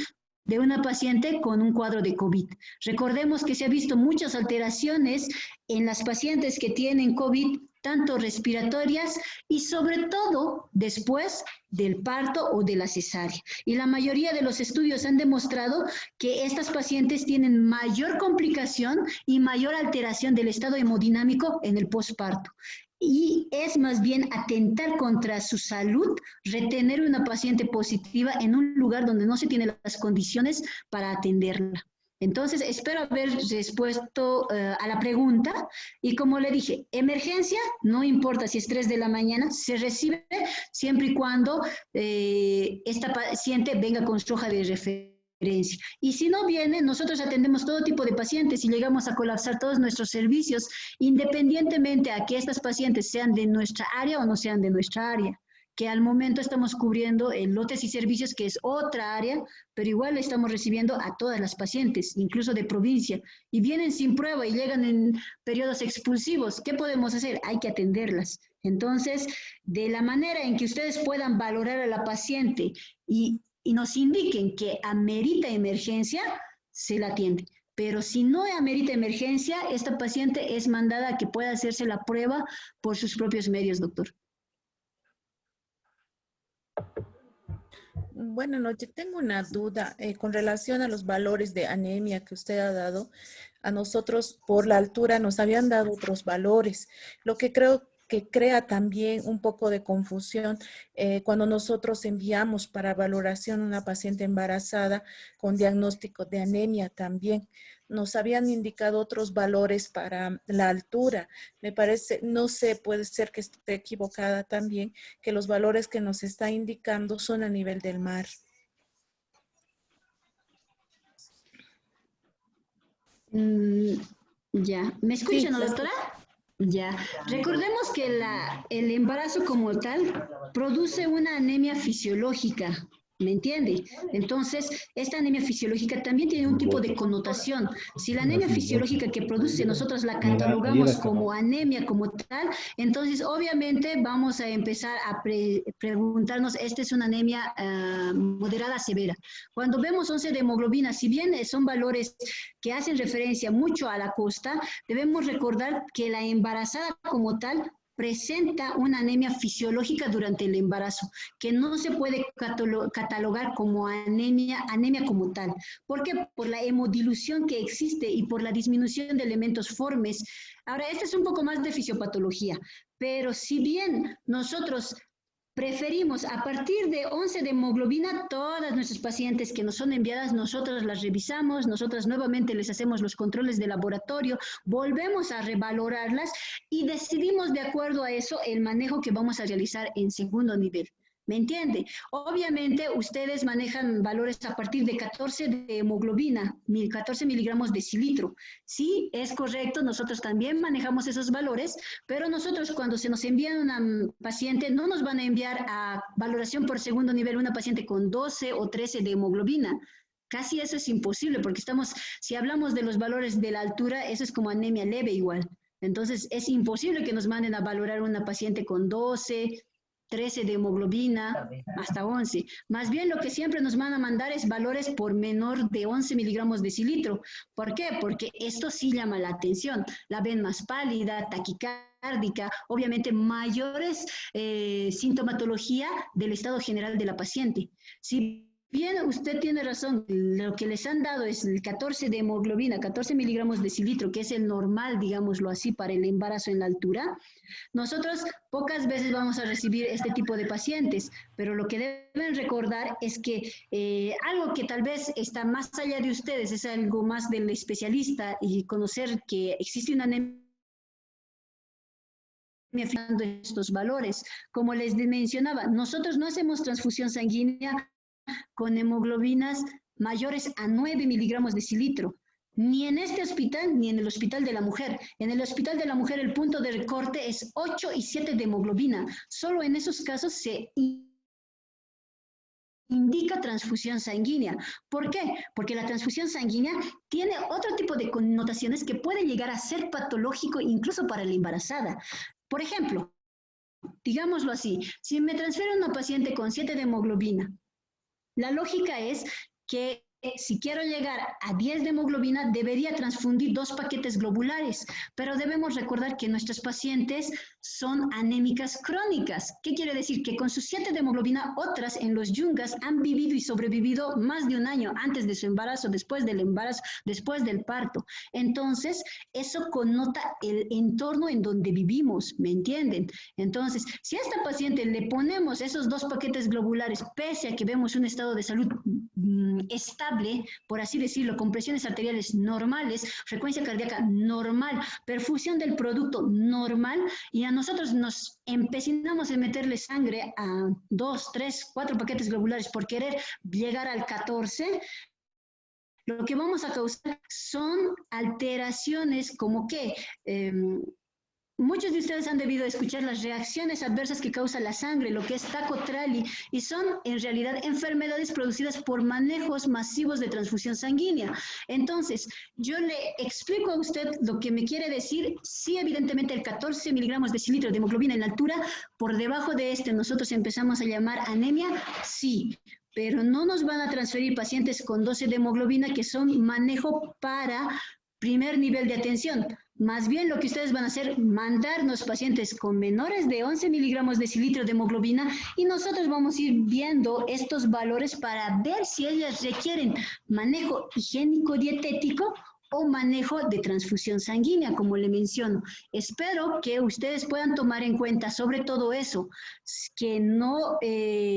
de una paciente con un cuadro de COVID. Recordemos que se ha visto muchas alteraciones en las pacientes que tienen COVID, tanto respiratorias y sobre todo después del parto o de la cesárea. Y la mayoría de los estudios han demostrado que estas pacientes tienen mayor complicación y mayor alteración del estado hemodinámico en el posparto. Y es más bien atentar contra su salud, retener una paciente positiva en un lugar donde no se tienen las condiciones para atenderla. Entonces, espero haber respuesto a la pregunta. Y como le dije, emergencia, no importa si es 3 de la mañana, se recibe siempre y cuando esta paciente venga con su hoja de referencia. Y si no viene, nosotros atendemos todo tipo de pacientes y llegamos a colapsar todos nuestros servicios, independientemente a que estas pacientes sean de nuestra área o no sean de nuestra área, que al momento estamos cubriendo lotes y servicios, que es otra área, pero igual estamos recibiendo a todas las pacientes, incluso de provincia, y vienen sin prueba y llegan en periodos expulsivos. ¿Qué podemos hacer? Hay que atenderlas. Entonces, de la manera en que ustedes puedan valorar a la paciente y nos indiquen que amerita emergencia, se la atiende. Pero si no amerita emergencia, esta paciente es mandada a que pueda hacerse la prueba por sus propios medios, doctor. Buenas noches. Tengo una duda con relación a los valores de anemia que usted ha dado. A nosotros, por la altura, nos habían dado otros valores, lo que creo que crea también un poco de confusión cuando nosotros enviamos para valoración a una paciente embarazada con diagnóstico de anemia también. Nos habían indicado otros valores para la altura. Me parece, no sé, puede ser que esté equivocada también, que los valores que nos está indicando son a nivel del mar. Ya, ¿me escuchan, Sí, doctora? Ya, recordemos que el embarazo como tal produce una anemia fisiológica, ¿me entiende? Entonces, esta anemia fisiológica también tiene un tipo de connotación. Si la anemia fisiológica que produce nosotros la catalogamos como anemia como tal, entonces obviamente vamos a empezar a preguntarnos, ¿esta es una anemia moderada severa? Cuando vemos 11 de hemoglobina, si bien son valores que hacen referencia mucho a la costa, debemos recordar que la embarazada como tal presenta una anemia fisiológica durante el embarazo, que no se puede catalogar como anemia como tal. ¿Por qué? Por la hemodilución que existe y por la disminución de elementos formes. Ahora, este es un poco más de fisiopatología, pero si bien nosotros preferimos a partir de 11 de hemoglobina, todas nuestras pacientes que nos son enviadas, nosotros las revisamos, nosotras nuevamente les hacemos los controles de laboratorio, volvemos a revalorarlas y decidimos de acuerdo a eso el manejo que vamos a realizar en segundo nivel. ¿Me entiende? Obviamente ustedes manejan valores a partir de 14 de hemoglobina, 14 miligramos de decilitro. Sí, es correcto, nosotros también manejamos esos valores, pero nosotros cuando se nos envía una paciente, no nos van a enviar a valoración por segundo nivel una paciente con 12 o 13 de hemoglobina. Casi eso es imposible, porque si hablamos de los valores de la altura, eso es como anemia leve igual. Entonces, es imposible que nos manden a valorar una paciente con 12, 13 de hemoglobina, hasta 11. Más bien lo que siempre nos van a mandar es valores por menor de 11 miligramos de decilitro. ¿Por qué? Porque esto sí llama la atención. La ven más pálida, taquicárdica, obviamente mayores sintomatología del estado general de la paciente. Si bien, usted tiene razón, lo que les han dado es el 14 de hemoglobina, 14 miligramos de decilitro, que es el normal, digámoslo así, para el embarazo en la altura. Nosotros pocas veces vamos a recibir este tipo de pacientes, pero lo que deben recordar es que algo que tal vez está más allá de ustedes, es algo más del especialista y conocer que existe una anemia estos valores. Como les mencionaba, nosotros no hacemos transfusión sanguínea con hemoglobinas mayores a 9 miligramos de decilitro, ni en este hospital ni en el hospital de la mujer. En el hospital de la mujer el punto de recorte es 8 y 7 de hemoglobina. Solo en esos casos se indica transfusión sanguínea. ¿Por qué? Porque la transfusión sanguínea tiene otro tipo de connotaciones que pueden llegar a ser patológico incluso para la embarazada. Por ejemplo, digámoslo así, si me transfieren una paciente con 7 de hemoglobina, la lógica es que si quiero llegar a 10 de hemoglobina, debería transfundir 2 paquetes globulares, pero debemos recordar que nuestras pacientes son anémicas crónicas. ¿Qué quiere decir? Que con sus 7 de hemoglobina, otras en los yungas han vivido y sobrevivido más de un año antes de su embarazo, después del parto. Entonces, eso connota el entorno en donde vivimos, ¿me entienden? Entonces, si a esta paciente le ponemos esos 2 paquetes globulares, pese a que vemos un estado de salud estable, por así decirlo, con presiones arteriales normales, frecuencia cardíaca normal, perfusión del producto normal, y a nosotros nos empecinamos en meterle sangre a 2, 3, 4 paquetes globulares por querer llegar al 14, lo que vamos a causar son alteraciones como que muchos de ustedes han debido escuchar las reacciones adversas que causa la sangre, lo que es Taco-Trali, y son en realidad enfermedades producidas por manejos masivos de transfusión sanguínea. Entonces, yo le explico a usted lo que me quiere decir. Sí, evidentemente el 14 miligramos de decilitro de hemoglobina en la altura, por debajo de este nosotros empezamos a llamar anemia, sí, pero no nos van a transferir pacientes con 12 de hemoglobina que son manejo para primer nivel de atención. Más bien lo que ustedes van a hacer, mandarnos pacientes con menores de 11 miligramos de decilitro de hemoglobina y nosotros vamos a ir viendo estos valores para ver si ellas requieren manejo higiénico dietético o manejo de transfusión sanguínea, como le menciono. Espero que ustedes puedan tomar en cuenta sobre todo eso, que no,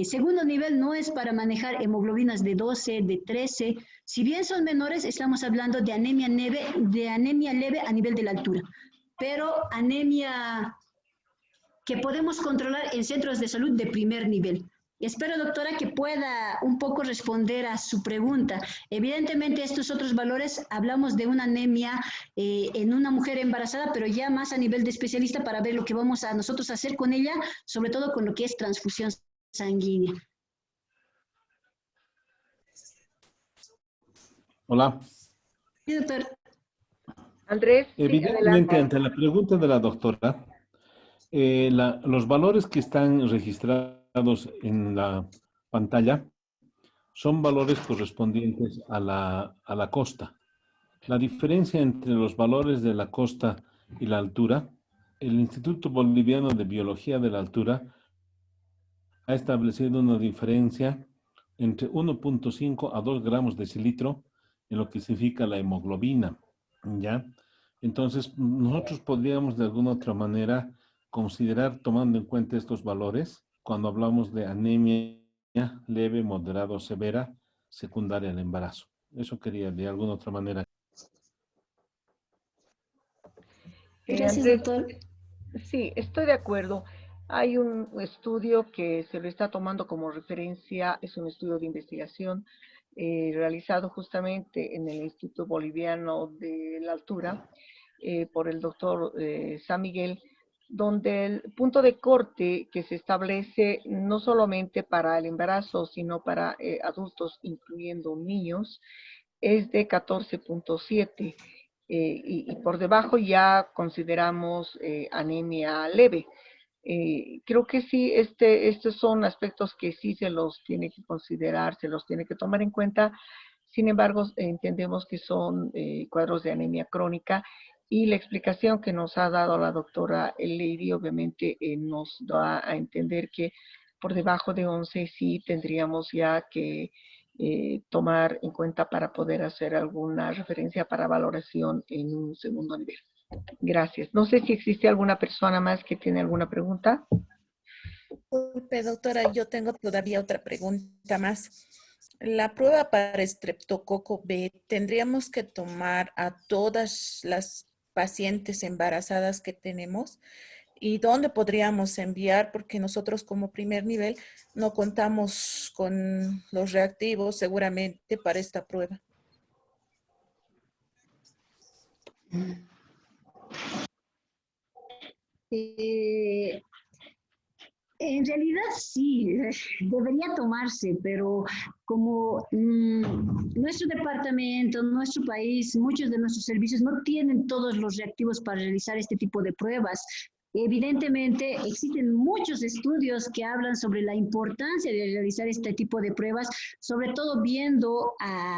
segundo nivel no es para manejar hemoglobinas de 12, de 13, si bien son menores, estamos hablando de anemia leve a nivel de la altura, pero anemia que podemos controlar en centros de salud de primer nivel. Espero, doctora, que pueda un poco responder a su pregunta. Evidentemente, estos otros valores, hablamos de una anemia en una mujer embarazada, pero ya más a nivel de especialista para ver lo que vamos a nosotros hacer con ella, sobre todo con lo que es transfusión sanguínea. Hola. Sí, doctor. Andrés, Evidentemente, sí, ante la pregunta de la doctora, los valores que están registrados en la pantalla son valores correspondientes a la costa. La diferencia entre los valores de la costa y la altura, el Instituto Boliviano de Biología de la Altura ha establecido una diferencia entre 1.5 a 2 gramos de decilitro en lo que significa la hemoglobina, ¿ya? Entonces, nosotros podríamos de alguna otra manera considerar, tomando en cuenta estos valores, cuando hablamos de anemia leve, moderada o severa, secundaria al embarazo. Eso quería de alguna otra manera. Gracias, Andrés, doctor. sí, estoy de acuerdo. Hay un estudio que se lo está tomando como referencia, es un estudio de investigación realizado justamente en el Instituto Boliviano de la Altura por el doctor San Miguel, donde el punto de corte que se establece no solamente para el embarazo, sino para adultos, incluyendo niños, es de 14.7. Y por debajo ya consideramos anemia leve. Creo que sí, estos son aspectos que sí se los tiene que considerar, se los tiene que tomar en cuenta. Sin embargo, entendemos que son cuadros de anemia crónica y la explicación que nos ha dado la doctora Lady obviamente nos da a entender que por debajo de 11 sí tendríamos ya que tomar en cuenta para poder hacer alguna referencia para valoración en un segundo nivel. Gracias. No sé si existe alguna persona más que tiene alguna pregunta. Disculpe, doctora, yo tengo todavía otra pregunta más. La prueba para estreptococo B, ¿tendríamos que tomar a todas las pacientes embarazadas que tenemos? ¿Y dónde podríamos enviar? Porque nosotros como primer nivel no contamos con los reactivos seguramente para esta prueba. En realidad sí, debería tomarse, pero como nuestro departamento, nuestro país, muchos de nuestros servicios no tienen todos los reactivos para realizar este tipo de pruebas. Evidentemente, existen muchos estudios que hablan sobre la importancia de realizar este tipo de pruebas, sobre todo viendo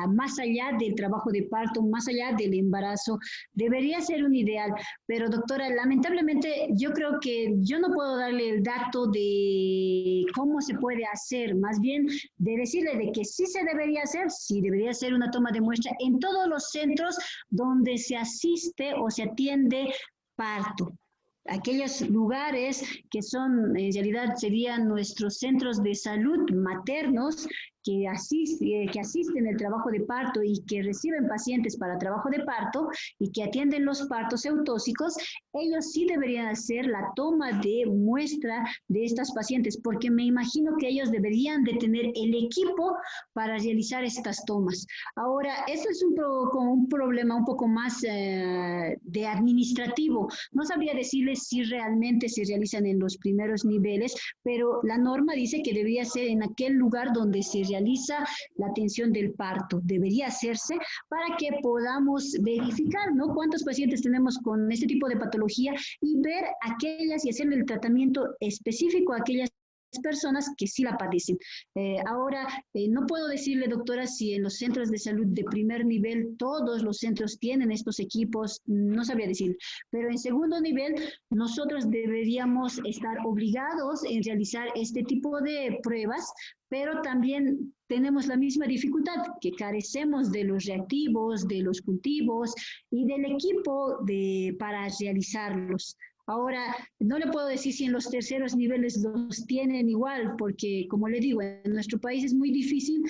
más allá del trabajo de parto, más allá del embarazo. Debería ser un ideal, pero doctora, lamentablemente yo creo que yo no puedo darle el dato de cómo se puede hacer, más bien de decirle de que sí se debería hacer, sí debería ser una toma de muestra en todos los centros donde se asiste o se atiende parto. Aquellos lugares que son, en realidad serían nuestros centros de salud maternos, que asisten el trabajo de parto y que reciben pacientes para trabajo de parto y que atienden los partos eutóxicos, ellos sí deberían hacer la toma de muestra de estas pacientes, porque me imagino que ellos deberían de tener el equipo para realizar estas tomas. Ahora, esto es un problema un poco más de administrativo. No sabría decirles si realmente se realizan en los primeros niveles, pero la norma dice que debería ser en aquel lugar donde se realiza la atención del parto. Debería hacerse para que podamos verificar, ¿no?, cuántos pacientes tenemos con este tipo de patología y ver aquellas y hacerle el tratamiento específico a aquellas personas que sí la padecen. Ahora, no puedo decirle, doctora, si en los centros de salud de primer nivel todos los centros tienen estos equipos, no sabría decir, pero en segundo nivel nosotros deberíamos estar obligados en realizar este tipo de pruebas, pero también tenemos la misma dificultad, que carecemos de los reactivos, de los cultivos y del equipo para realizarlos. Ahora, no le puedo decir si en los terceros niveles los tienen igual, porque como le digo, en nuestro país es muy difícil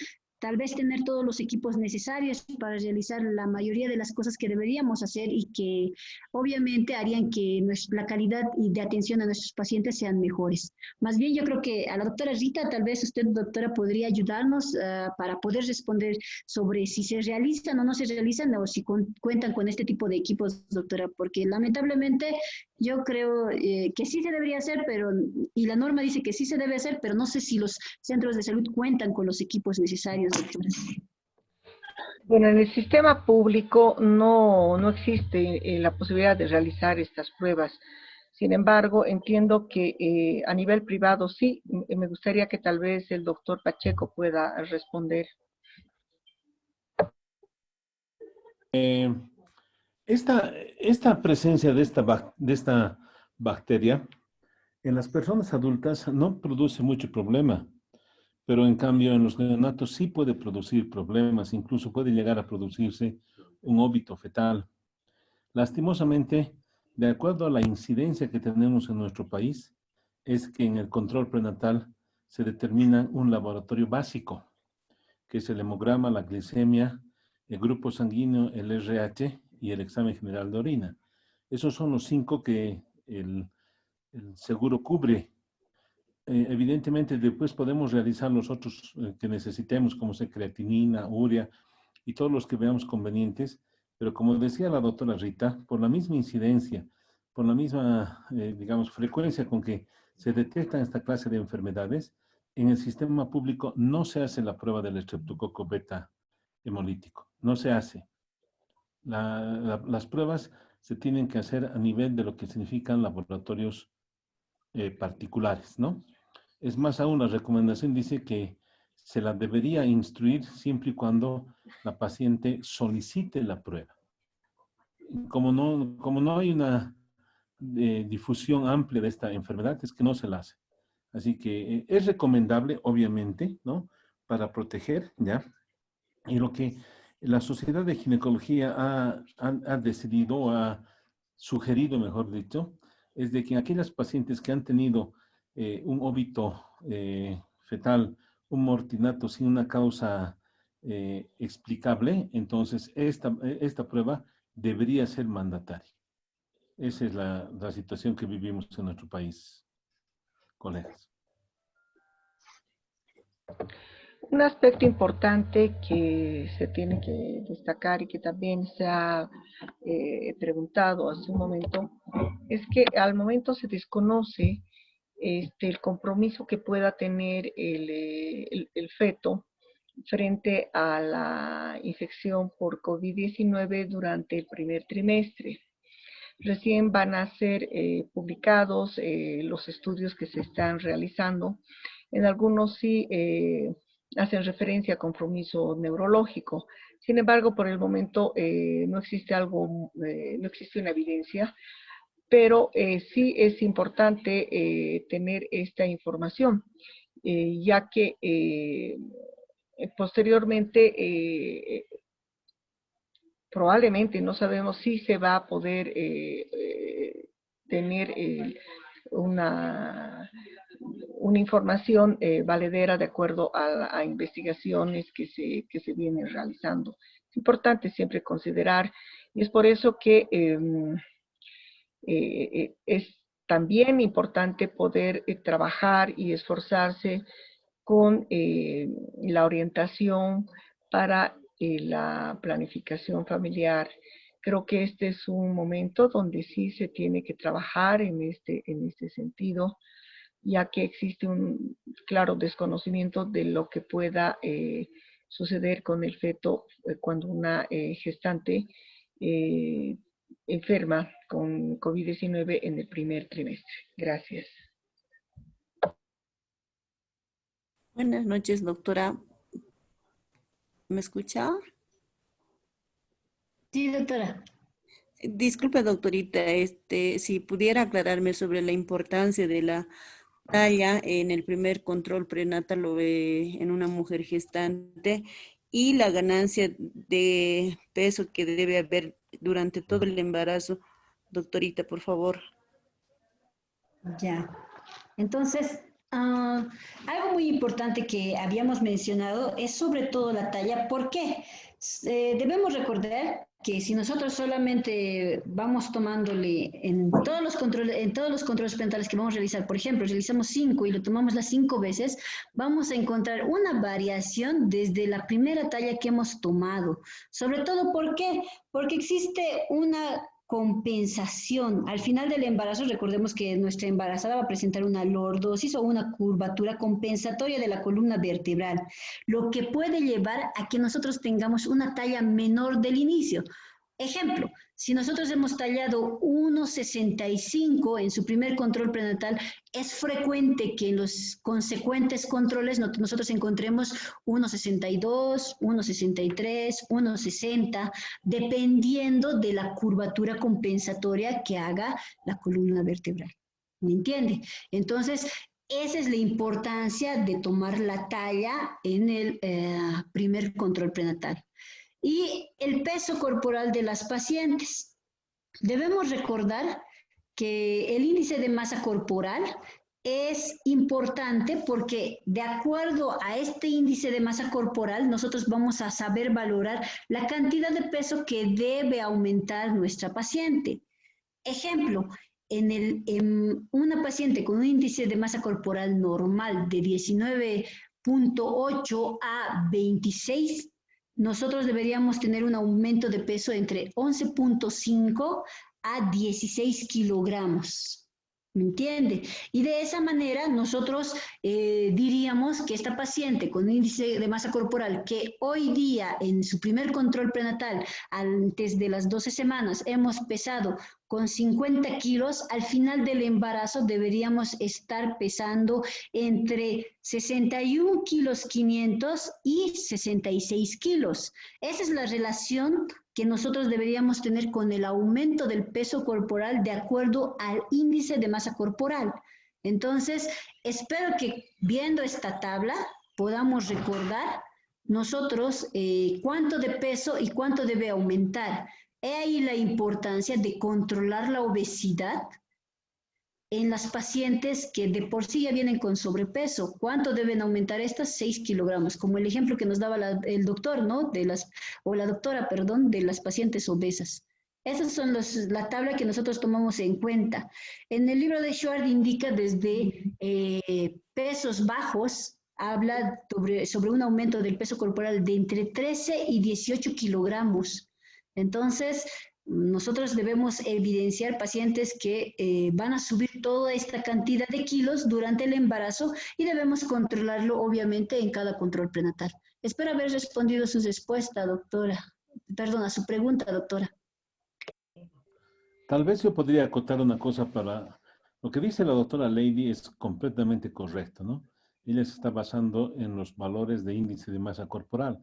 tal vez tener todos los equipos necesarios para realizar la mayoría de las cosas que deberíamos hacer y que obviamente harían que la calidad de atención a nuestros pacientes sean mejores. Más bien yo creo que a la doctora Rita, tal vez usted, doctora, podría ayudarnos para poder responder sobre si se realizan o no se realizan o si cuentan con este tipo de equipos, doctora, porque lamentablemente yo creo que sí se debería hacer, y la norma dice que sí se debe hacer, pero no sé si los centros de salud cuentan con los equipos necesarios, doctora. Bueno, en el sistema público no existe la posibilidad de realizar estas pruebas. Sin embargo, entiendo que a nivel privado sí. Me gustaría que tal vez el doctor Pacheco pueda responder. Esta presencia de esta bacteria en las personas adultas no produce mucho problema, pero en cambio en los neonatos sí puede producir problemas, incluso puede llegar a producirse un óbito fetal. Lastimosamente, de acuerdo a la incidencia que tenemos en nuestro país, es que en el control prenatal se determina un laboratorio básico, que es el hemograma, la glicemia, el grupo sanguíneo, el RH y el examen general de orina. Esos son los 5 que el seguro cubre. Evidentemente, después podemos realizar los otros que necesitemos, como sea creatinina, urea y todos los que veamos convenientes, pero como decía la doctora Rita, por la misma incidencia, por la misma, digamos, frecuencia con que se detectan esta clase de enfermedades, en el sistema público no se hace la prueba del estreptococo beta hemolítico, no se hace. Las pruebas se tienen que hacer a nivel de lo que significan laboratorios particulares, ¿no? Es más aún, la recomendación dice que se la debería instruir siempre y cuando la paciente solicite la prueba. Como no hay una difusión amplia de esta enfermedad, es que no se la hace. Así que es recomendable, obviamente, ¿no?, para proteger, ¿ya? Y lo que la Sociedad de Ginecología ha decidido, ha sugerido, mejor dicho, es de que aquellas pacientes que han tenido un óbito fetal, un mortinato sin una causa explicable, entonces esta prueba debería ser mandataria. Esa es la situación que vivimos en nuestro país, colegas. Un aspecto importante que se tiene que destacar y que también se ha preguntado hace un momento es que al momento se desconoce el compromiso que pueda tener el feto frente a la infección por COVID-19 durante el primer trimestre. Recién van a ser publicados los estudios que se están realizando. En algunos sí hacen referencia a compromiso neurológico. Sin embargo, por el momento no existe no existe una evidencia, pero sí es importante tener esta información, ya que posteriormente probablemente, no sabemos si se va a poder tener una información valedera de acuerdo a investigaciones que se vienen realizando. Es importante siempre considerar, y es por eso que es también importante poder trabajar y esforzarse con la orientación para la planificación familiar. Creo que este es un momento donde sí se tiene que trabajar en este sentido, ya que existe un claro desconocimiento de lo que pueda suceder con el feto cuando una gestante enferma con COVID-19 en el primer trimestre. Gracias. Buenas noches, doctora. ¿Me escucha? Sí, doctora. Disculpe, doctorita, si pudiera aclararme sobre la importancia de la talla en el primer control prenatal en una mujer gestante y la ganancia de peso que debe haber durante todo el embarazo. Doctorita, por favor. Ya. Entonces, algo muy importante que habíamos mencionado es sobre todo la talla. ¿Por qué? Debemos recordar que si nosotros solamente vamos tomándole en todos los controles prenatales que vamos a realizar, por ejemplo, realizamos 5 y lo tomamos las 5 veces, vamos a encontrar una variación desde la primera talla que hemos tomado. Sobre todo, ¿por qué? Porque existe una compensación. Al final del embarazo, recordemos que nuestra embarazada va a presentar una lordosis o una curvatura compensatoria de la columna vertebral, lo que puede llevar a que nosotros tengamos una talla menor del inicio. Ejemplo, si nosotros hemos tallado 1,65 en su primer control prenatal, es frecuente que en los consecuentes controles nosotros encontremos 1,62, 1,63, 1,60, dependiendo de la curvatura compensatoria que haga la columna vertebral. ¿Me entiende? Entonces, esa es la importancia de tomar la talla en el primer control prenatal. Y el peso corporal de las pacientes. Debemos recordar que el índice de masa corporal es importante porque de acuerdo a este índice de masa corporal nosotros vamos a saber valorar la cantidad de peso que debe aumentar nuestra paciente. Ejemplo, en una paciente con un índice de masa corporal normal de 19.8 a 26, nosotros deberíamos tener un aumento de peso entre 11.5 a 16 kilogramos. ¿Me entiende? Y de esa manera nosotros diríamos que esta paciente con índice de masa corporal que hoy día en su primer control prenatal, antes de las 12 semanas, hemos pesado con 50 kilos, al final del embarazo deberíamos estar pesando entre 61 kilos 500 y 66 kilos. Esa es la relación que nosotros deberíamos tener con el aumento del peso corporal de acuerdo al índice de masa corporal. Entonces, espero que viendo esta tabla podamos recordar nosotros cuánto de peso y cuánto debe aumentar. He ahí la importancia de controlar la obesidad en las pacientes que de por sí ya vienen con sobrepeso. ¿Cuánto deben aumentar estas? 6 kilogramos, como el ejemplo que nos daba el doctor, ¿no? La doctora, perdón, de las pacientes obesas. Esas son la tabla que nosotros tomamos en cuenta. En el libro de Schwartz indica desde pesos bajos, habla sobre un aumento del peso corporal de entre 13 y 18 kilogramos. Entonces, nosotros debemos evidenciar pacientes que van a subir toda esta cantidad de kilos durante el embarazo y debemos controlarlo, obviamente, en cada control prenatal. Espero haber respondido su respuesta, doctora. Perdón, a su pregunta, doctora. Tal vez yo podría acotar una cosa para... Lo que dice la doctora Lady es completamente correcto, ¿no? Ella se está basando en los valores de índice de masa corporal.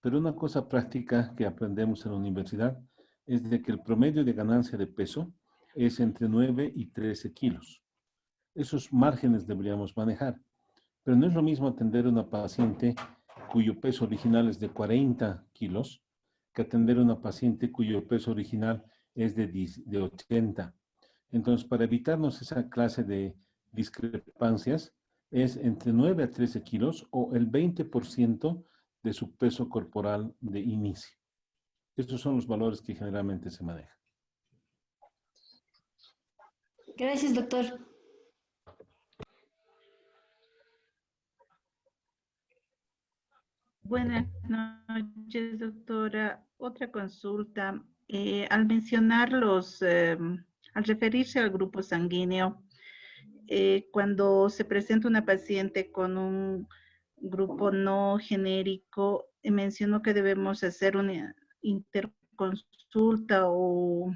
Pero una cosa práctica que aprendemos en la universidad es de que el promedio de ganancia de peso es entre 9 y 13 kilos. Esos márgenes deberíamos manejar. Pero no es lo mismo atender a una paciente cuyo peso original es de 40 kilos que atender a una paciente cuyo peso original es de 80. Entonces, para evitarnos esa clase de discrepancias es entre 9 a 13 kilos o el 20% de su peso corporal de inicio. Estos son los valores que generalmente se manejan. Gracias, doctor. Buenas noches, doctora. Otra consulta. Al mencionar al referirse al grupo sanguíneo, cuando se presenta una paciente con un grupo no genérico, mencionó que debemos hacer una interconsulta o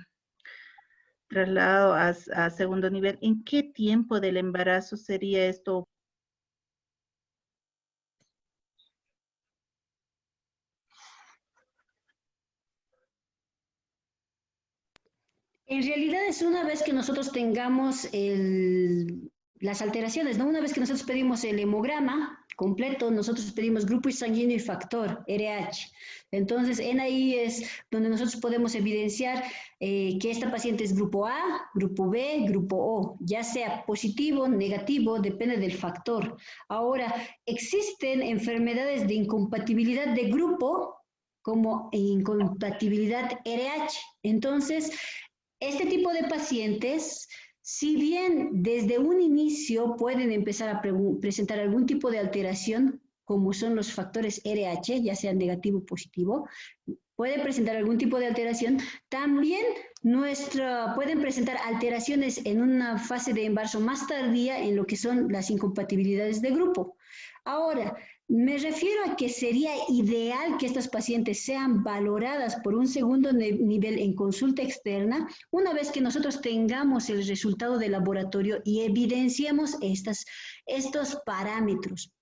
traslado a segundo nivel. ¿En qué tiempo del embarazo sería esto? En realidad es una vez que nosotros tengamos las alteraciones, ¿no? Una vez que nosotros pedimos el hemograma completo, nosotros pedimos grupo sanguíneo y factor, RH. Entonces, en ahí es donde nosotros podemos evidenciar que esta paciente es grupo A, grupo B, grupo O, ya sea positivo, negativo, depende del factor. Ahora, existen enfermedades de incompatibilidad de grupo como incompatibilidad RH. Entonces, este tipo de pacientes, si bien desde un inicio pueden empezar a presentar algún tipo de alteración, como son los factores RH, ya sea negativo o positivo, pueden presentar algún tipo de alteración, también pueden presentar alteraciones en una fase de embarazo más tardía en lo que son las incompatibilidades de grupo. Ahora, me refiero a que sería ideal que estas pacientes sean valoradas por un segundo nivel en consulta externa, una vez que nosotros tengamos el resultado del laboratorio y evidenciemos estos parámetros.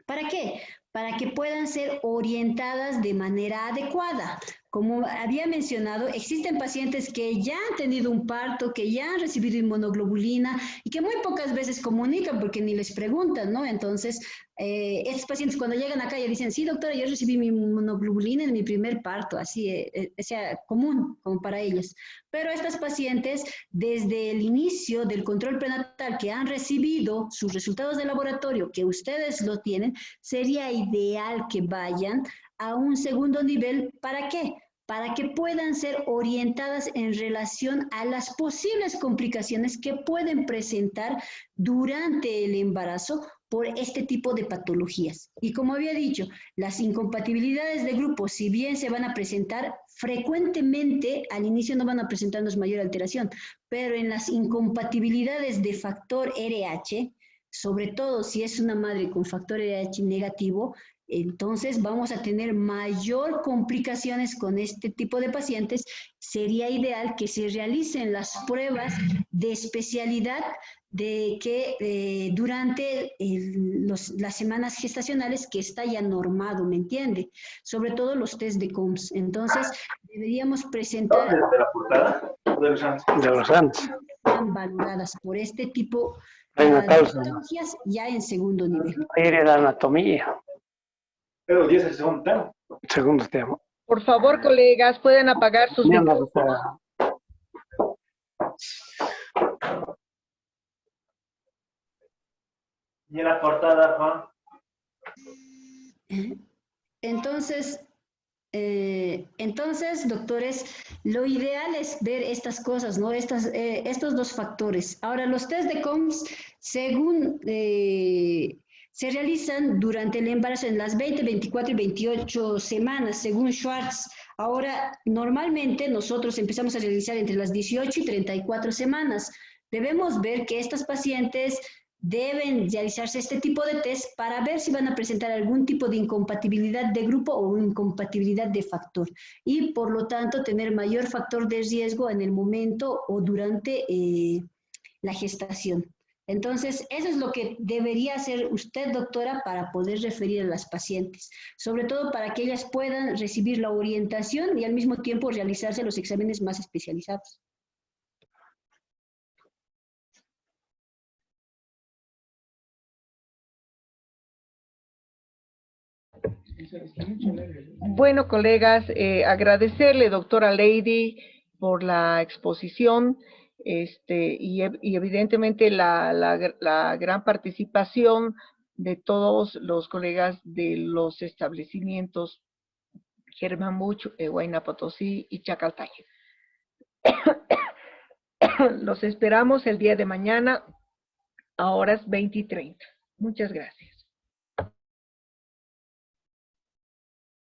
¿Para qué? Para que puedan ser orientadas de manera adecuada. Como había mencionado, existen pacientes que ya han tenido un parto, que ya han recibido inmunoglobulina y que muy pocas veces comunican porque ni les preguntan, ¿no? Entonces, estos pacientes cuando llegan acá ya dicen, sí, doctora, yo recibí mi inmunoglobulina en mi primer parto, así, sea común como para ellos. Pero estas pacientes, desde el inicio del control prenatal que han recibido sus resultados de laboratorio, que ustedes lo tienen, sería ideal que vayan a un segundo nivel. ¿Para qué? Para que puedan ser orientadas en relación a las posibles complicaciones que pueden presentar durante el embarazo por este tipo de patologías. Y como había dicho, las incompatibilidades de grupo, si bien se van a presentar frecuentemente, al inicio no van a presentarnos mayor alteración, pero en las incompatibilidades de factor RH, sobre todo si es una madre con factor RH negativo, entonces vamos a tener mayor complicaciones con este tipo de pacientes. Sería ideal que se realicen las pruebas de especialidad durante las semanas gestacionales, que está ya normado, ¿me entiende? Sobre todo los test de COMS. Entonces, deberíamos presentar... ¿De la portada? De los antes. Están valoradas por este tipo de patologías ya en segundo nivel. Aire de anatomía. Pero 10 el segundo tema. Segundo tema. Por favor, colegas, pueden apagar sus micrófonos. ¿Y la portada, Juan? Entonces, doctores, lo ideal es ver estas cosas, ¿no? Estos dos factores. Ahora, los test de COMS, según se realizan durante el embarazo en las 20, 24 y 28 semanas, según Schwartz. Ahora, normalmente nosotros empezamos a realizar entre las 18 y 34 semanas. Debemos ver que estas pacientes deben realizarse este tipo de test para ver si van a presentar algún tipo de incompatibilidad de grupo o incompatibilidad de factor, y por lo tanto tener mayor factor de riesgo en el momento o durante la gestación. Entonces, eso es lo que debería hacer usted, doctora, para poder referir a las pacientes, sobre todo para que ellas puedan recibir la orientación y al mismo tiempo realizarse los exámenes más especializados. Bueno, colegas, agradecerle, doctora Lady, por la exposición. Y evidentemente la gran participación de todos los colegas de los establecimientos Germán Buch, Huayna Potosí y Chacaltaya. Los esperamos el día de mañana a horas 20:30. Muchas gracias.